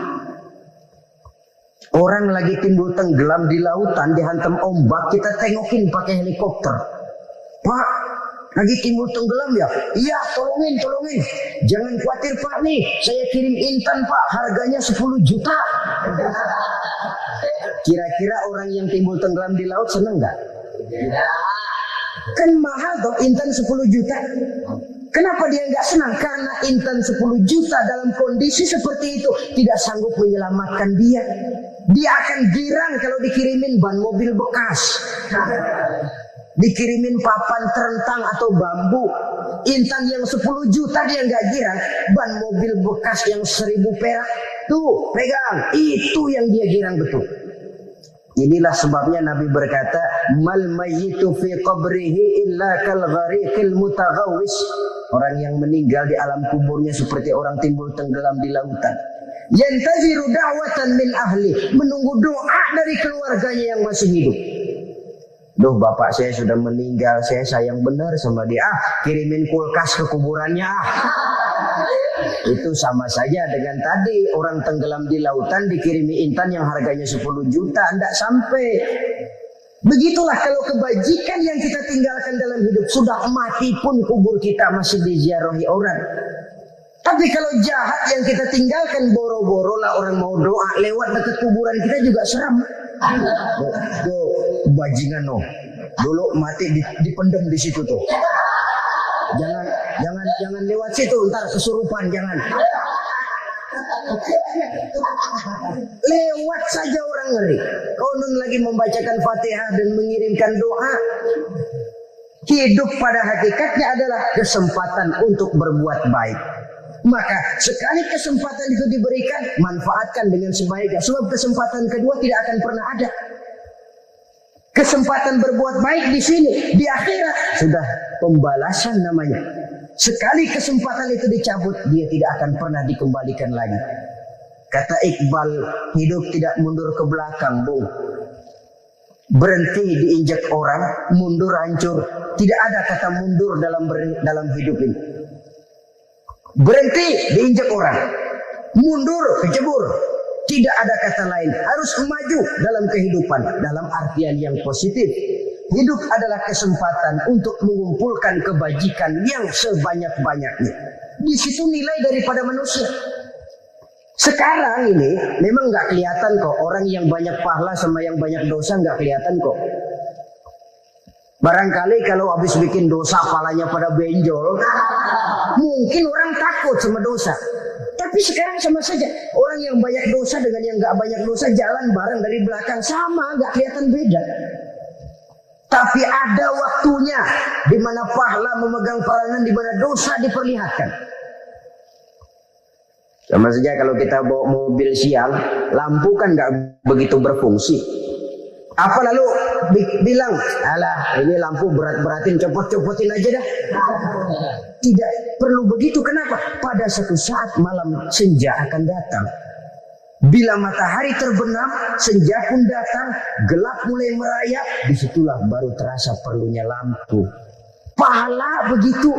Orang lagi timbul tenggelam di lautan, dihantam ombak, kita tengokin pakai helikopter. Pak, lagi timbul tenggelam ya? Iya, tolongin. Jangan khawatir Pak nih, saya kirim intan Pak, harganya 10 juta. Kira-kira orang yang timbul tenggelam di laut seneng nggak? Kan mahal toh intan 10 juta. Kenapa dia nggak senang? Karena intan 10 juta dalam kondisi seperti itu tidak sanggup menyelamatkan dia. Dia akan girang kalau dikirimin ban mobil bekas, dikirimin papan terentang atau bambu. Intan yang 10 juta dia nggak girang. Ban mobil bekas yang 1000 perak, tuh pegang, itu yang dia girang betul. Inilah sebabnya Nabi berkata, mal mayyitu fi qabrihi illa kal ghariqil mutaghawwis. Orang yang meninggal di alam kuburnya seperti orang timbul tenggelam di lautan. Yantaziru da'watan min ahli, menunggu doa dari keluarganya yang masih hidup. Duh, bapak saya sudah meninggal, saya sayang benar sama dia. Kirimin kulkas ke kuburannya. Itu sama saja dengan tadi orang tenggelam di lautan dikirimi intan yang harganya 10 juta, tidak sampai. Begitulah kalau kebajikan yang kita tinggalkan dalam hidup, sudah mati pun kubur kita masih diziarahi orang. Tapi kalau jahat yang kita tinggalkan, boro-boro lah orang mau doa lewat dekat kuburan kita juga seram. Tuh bajingan no, dulu mati dipendem di situ tuh. Jangan lewat situ, ntar kesurupan, jangan. Lewat saja orang ngeri. Konon lagi membacakan Fatihah dan mengirimkan doa. Hidup pada hakikatnya adalah kesempatan untuk berbuat baik. Maka sekali kesempatan itu diberikan, manfaatkan dengan sebaiknya. Sebab kesempatan kedua tidak akan pernah ada. Kesempatan berbuat baik di sini, di akhirat sudah pembalasan namanya. Sekali kesempatan itu dicabut, dia tidak akan pernah dikembalikan lagi. Kata Iqbal, hidup tidak mundur ke belakang, Bung. Berhenti diinjak orang, mundur hancur. Tidak ada kata mundur dalam hidup ini. Berhenti diinjak orang, mundur kecebur. Tidak ada kata lain. Harus maju dalam kehidupan, dalam artian yang positif. Hidup adalah kesempatan untuk mengumpulkan kebajikan yang sebanyak-banyaknya. Di situ nilai daripada manusia. Sekarang ini memang nggak kelihatan kok, orang yang banyak pahala sama yang banyak dosa nggak kelihatan kok. Barangkali kalau habis bikin dosa palanya pada benjol, mungkin orang takut sama dosa. Tapi sekarang sama saja, orang yang banyak dosa dengan yang nggak banyak dosa jalan bareng dari belakang sama, nggak kelihatan beda. Tapi ada waktunya di mana pahala memegang peranan, di mana dosa diperlihatkan. Sama saja kalau kita bawa mobil siang, lampu kan nggak begitu berfungsi. Apa lalu bilang, alah ini lampu berat-beratin, copot-copotin aja dah. Tidak perlu begitu. Kenapa? Pada suatu saat malam senja akan datang. Bila matahari terbenam, senja pun datang, gelap mulai merayap, disitulah baru terasa perlunya lampu. Pahala begitu.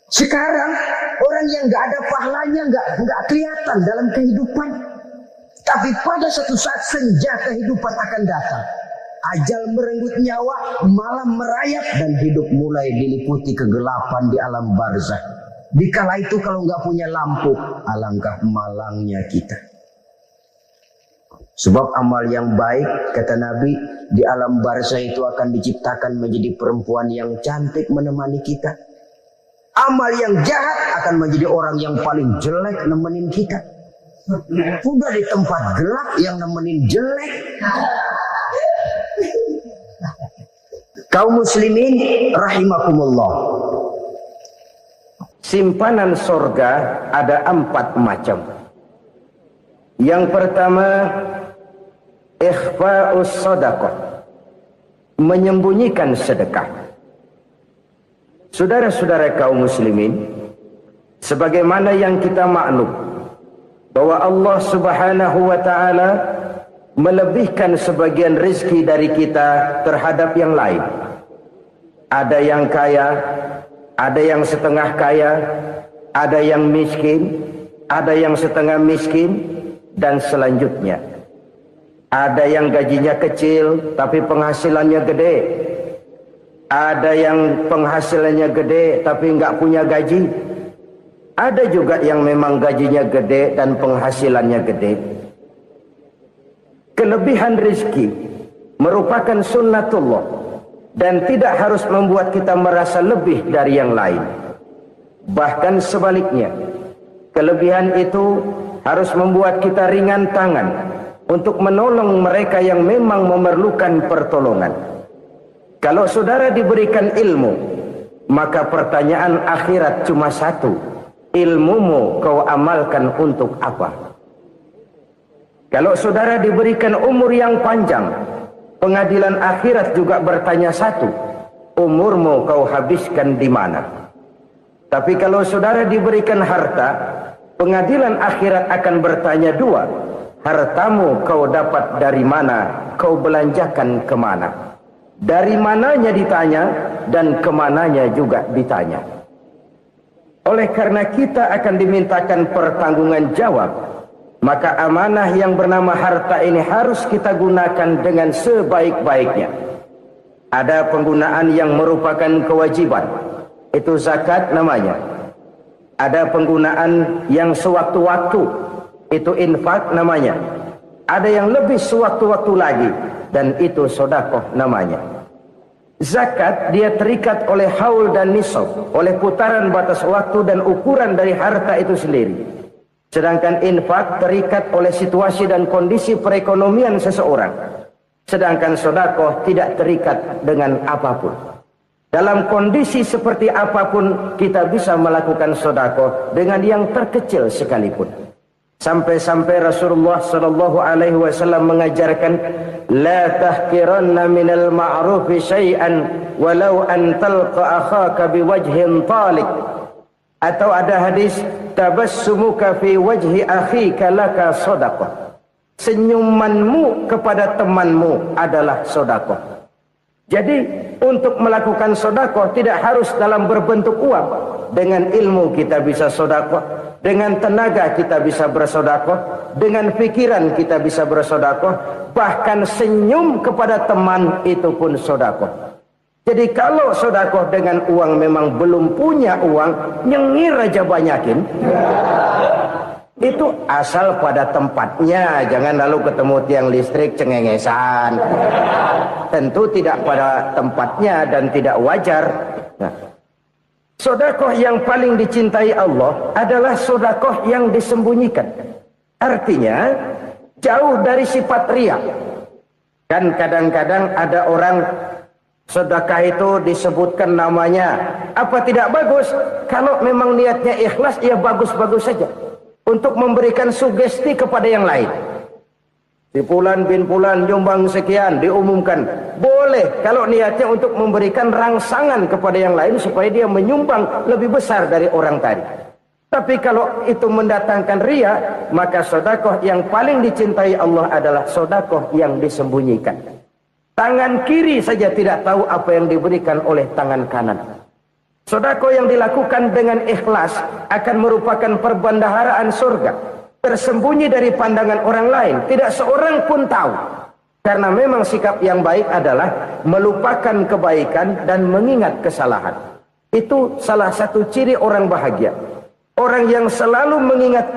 Sekarang orang yang nggak ada pahalanya nggak kelihatan dalam kehidupan. Tapi pada suatu saat senja kehidupan akan datang. Ajal merenggut nyawa, malam merayap, dan hidup mulai diliputi kegelapan di alam barzakh. Dikala itu kalau nggak punya lampu, alangkah malangnya kita. Sebab amal yang baik, kata Nabi, di alam barzakh itu akan diciptakan menjadi perempuan yang cantik menemani kita. Amal yang jahat akan menjadi orang yang paling jelek nemenin kita. Udah di tempat gelap yang nemenin jelek. Kaum muslimin rahimakumullah. Simpanan sorga ada 4 macam. Yang pertama, ikhfa'us sadaqah, menyembunyikan sedekah. Saudara-saudara kaum muslimin, sebagaimana yang kita maklum bahwa Allah Subhanahu wa taala melebihkan sebagian rezeki dari kita terhadap yang lain. Ada yang kaya, ada yang setengah kaya, ada yang miskin, ada yang setengah miskin, dan selanjutnya. Ada yang gajinya kecil tapi penghasilannya gede. Ada yang penghasilannya gede tapi nggak punya gaji. Ada juga yang memang gajinya gede dan penghasilannya gede. Kelebihan rezeki merupakan sunnatullah dan tidak harus membuat kita merasa lebih dari yang lain. Bahkan sebaliknya, kelebihan itu harus membuat kita ringan tangan untuk menolong mereka yang memang memerlukan pertolongan. Kalau saudara diberikan ilmu, maka pertanyaan akhirat cuma satu: ilmumu kau amalkan untuk apa? Kalau saudara diberikan umur yang panjang, pengadilan akhirat juga bertanya satu: umurmu kau habiskan di mana? Tapi kalau saudara diberikan harta, pengadilan akhirat akan bertanya 2: hartamu kau dapat dari mana? Kau belanjakan kemana? Dari mananya ditanya, dan kemananya juga ditanya. Oleh karena kita akan dimintakan pertanggungan jawab, maka amanah yang bernama harta ini harus kita gunakan dengan sebaik-baiknya. Ada penggunaan yang merupakan kewajiban, itu zakat namanya. Ada penggunaan yang sewaktu-waktu, itu infak namanya. Ada yang lebih sewaktu-waktu lagi, dan itu sedekah namanya. Zakat dia terikat oleh haul dan nisab, oleh putaran batas waktu dan ukuran dari harta itu sendiri. Sedangkan infak terikat oleh situasi dan kondisi perekonomian seseorang. Sedangkan sedekah tidak terikat dengan apapun. Dalam kondisi seperti apapun kita bisa melakukan sedekah dengan yang terkecil sekalipun. Sampai-sampai Rasulullah sallallahu alaihi wasallam mengajarkan, la tahqiranna minal ma'rufi syai'an walau an talqa akhaka biwajhin talik. Atau ada hadis, tabassumuka fi wajhi akhika laka shadaqah. Senyumanmu kepada temanmu adalah sedekah. Jadi untuk melakukan sedekah tidak harus dalam berbentuk uang. Dengan ilmu kita bisa sedekah, dengan tenaga kita bisa bersedekah, dengan pikiran kita bisa bersedekah, bahkan senyum kepada teman itu pun sedekah. Jadi kalau sedekah dengan uang memang belum punya uang, nyengir aja banyakin. Itu asal pada tempatnya, jangan lalu ketemu tiang listrik cengengesan. Tentu tidak pada tempatnya dan tidak wajar. Nah, sedekah yang paling dicintai Allah adalah sedekah yang disembunyikan. Artinya jauh dari sifat riya. Kan kadang-kadang ada orang sedekah itu disebutkan namanya. Apa tidak bagus? Kalau memang niatnya ikhlas, ya bagus-bagus saja. Untuk memberikan sugesti kepada yang lain. Si Fulan bin Fulan nyumbang sekian, diumumkan. Boleh kalau niatnya untuk memberikan rangsangan kepada yang lain supaya dia menyumbang lebih besar dari orang tadi. Tapi kalau itu mendatangkan riya, maka sedekah yang paling dicintai Allah adalah sedekah yang disembunyikan. Tangan kiri saja tidak tahu apa yang diberikan oleh tangan kanan. Sedekah yang dilakukan dengan ikhlas akan merupakan perbendaharaan surga. Tersembunyi dari pandangan orang lain. Tidak seorang pun tahu. Karena memang sikap yang baik adalah melupakan kebaikan dan mengingat kesalahan. Itu salah satu ciri orang bahagia. Orang yang selalu mengingat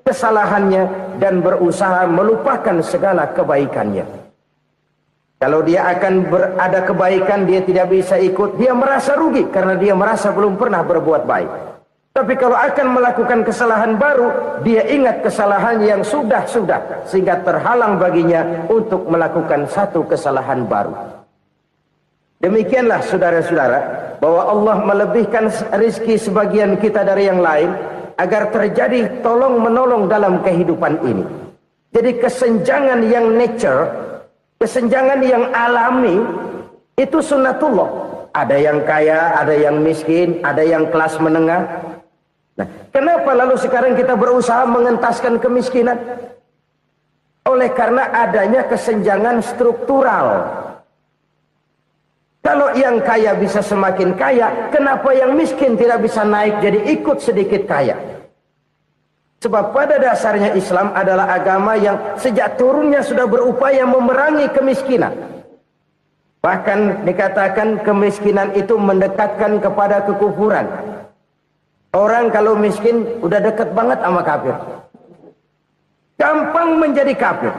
kesalahannya dan berusaha melupakan segala kebaikannya. Kalau dia akan ada kebaikan, dia tidak bisa ikut, dia merasa rugi karena dia merasa belum pernah berbuat baik. Tapi kalau akan melakukan kesalahan baru, dia ingat kesalahan yang sudah-sudah, sehingga terhalang baginya untuk melakukan satu kesalahan baru. Demikianlah saudara-saudara, bahwa Allah melebihkan rizki sebagian kita dari yang lain, agar terjadi tolong-menolong dalam kehidupan ini. Jadi kesenjangan yang nature, kesenjangan yang alami, itu sunnatullah. Ada yang kaya, ada yang miskin, ada yang kelas menengah. Nah, kenapa lalu sekarang kita berusaha mengentaskan kemiskinan? Oleh karena adanya kesenjangan struktural. Kalau yang kaya bisa semakin kaya, kenapa yang miskin tidak bisa naik jadi ikut sedikit kaya? Sebab pada dasarnya Islam adalah agama yang sejak turunnya sudah berupaya memerangi kemiskinan. Bahkan dikatakan kemiskinan itu mendekatkan kepada kekufuran. Orang kalau miskin udah dekat banget sama kafir. Gampang menjadi kafir.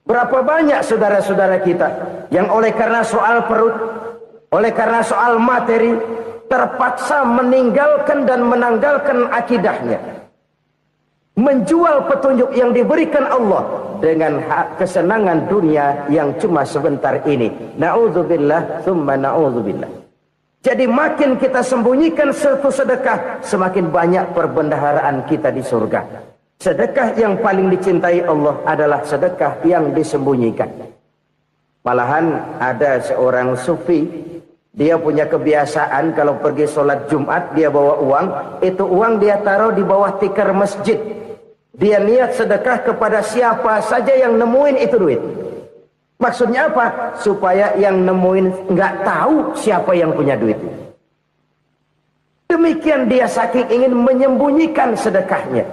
Berapa banyak saudara-saudara kita yang oleh karena soal perut, oleh karena soal materi, terpaksa meninggalkan dan menanggalkan akidahnya. Menjual petunjuk yang diberikan Allah dengan kesenangan dunia yang cuma sebentar ini. Na'udzubillah, thumma na'udzubillah. Jadi makin kita sembunyikan satu sedekah, semakin banyak perbendaharaan kita di surga. Sedekah yang paling dicintai Allah adalah sedekah yang disembunyikan. Malahan ada seorang sufi, dia punya kebiasaan kalau pergi sholat Jumat, dia bawa uang, itu uang dia taruh di bawah tikar masjid. Dia niat sedekah kepada siapa saja yang nemuin itu duit. Maksudnya apa? Supaya yang nemuin nggak tahu siapa yang punya duit. Demikian dia saking ingin menyembunyikan sedekahnya.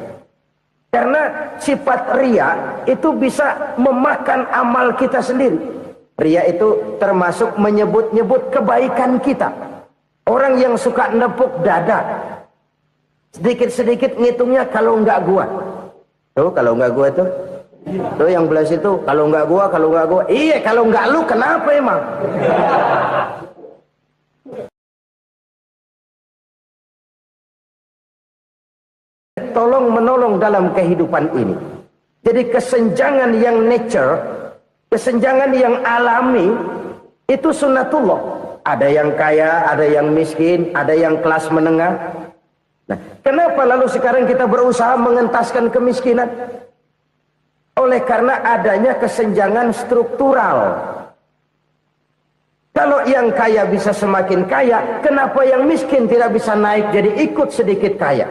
Karena sifat riya itu bisa memakan amal kita sendiri. Riya itu termasuk menyebut-nyebut kebaikan kita. Orang yang suka nepuk dada, Sedikit-sedikit ngitungnya kalau enggak gua. Tuh kalau enggak gua tuh. Tuh yang belah situ, kalau enggak gua. Iya, kalau enggak lu kenapa emang? Tolong menolong dalam kehidupan ini. Jadi kesenjangan yang nature, kesenjangan yang alami, itu sunnatullah. Ada yang kaya, ada yang miskin, ada yang kelas menengah. Nah, kenapa lalu sekarang kita berusaha mengentaskan kemiskinan? Oleh karena adanya kesenjangan struktural. Kalau yang kaya bisa semakin kaya, kenapa yang miskin tidak bisa naik jadi ikut sedikit kaya?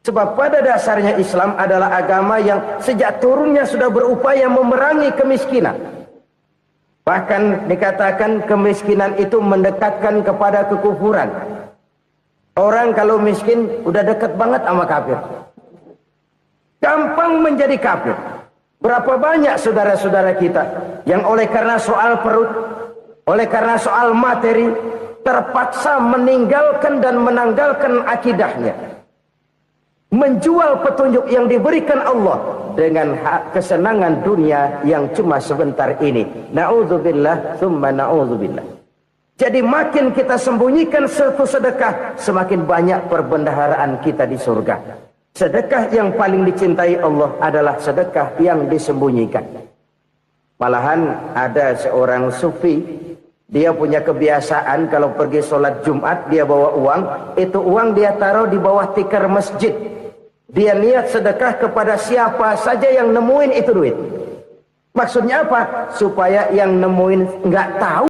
Sebab pada dasarnya Islam adalah agama yang sejak turunnya sudah berupaya memerangi kemiskinan. Bahkan dikatakan kemiskinan itu mendekatkan kepada kekufuran. Orang kalau miskin udah dekat banget sama kafir. Gampang menjadi kafir. Berapa banyak saudara-saudara kita yang oleh karena soal perut, oleh karena soal materi, terpaksa meninggalkan dan menanggalkan akidahnya. Menjual petunjuk yang diberikan Allah dengan kesenangan dunia yang cuma sebentar ini. Na'udzubillah, thumma na'udzubillah. Jadi makin kita sembunyikan satu sedekah, semakin banyak perbendaharaan kita di surga. Sedekah yang paling dicintai Allah adalah sedekah yang disembunyikan. Malahan ada seorang sufi, dia punya kebiasaan kalau pergi sholat Jumat, dia bawa uang, itu uang dia taruh di bawah tikar masjid. Dia niat sedekah kepada siapa saja yang nemuin itu duit. Maksudnya apa? Supaya yang nemuin nggak tahu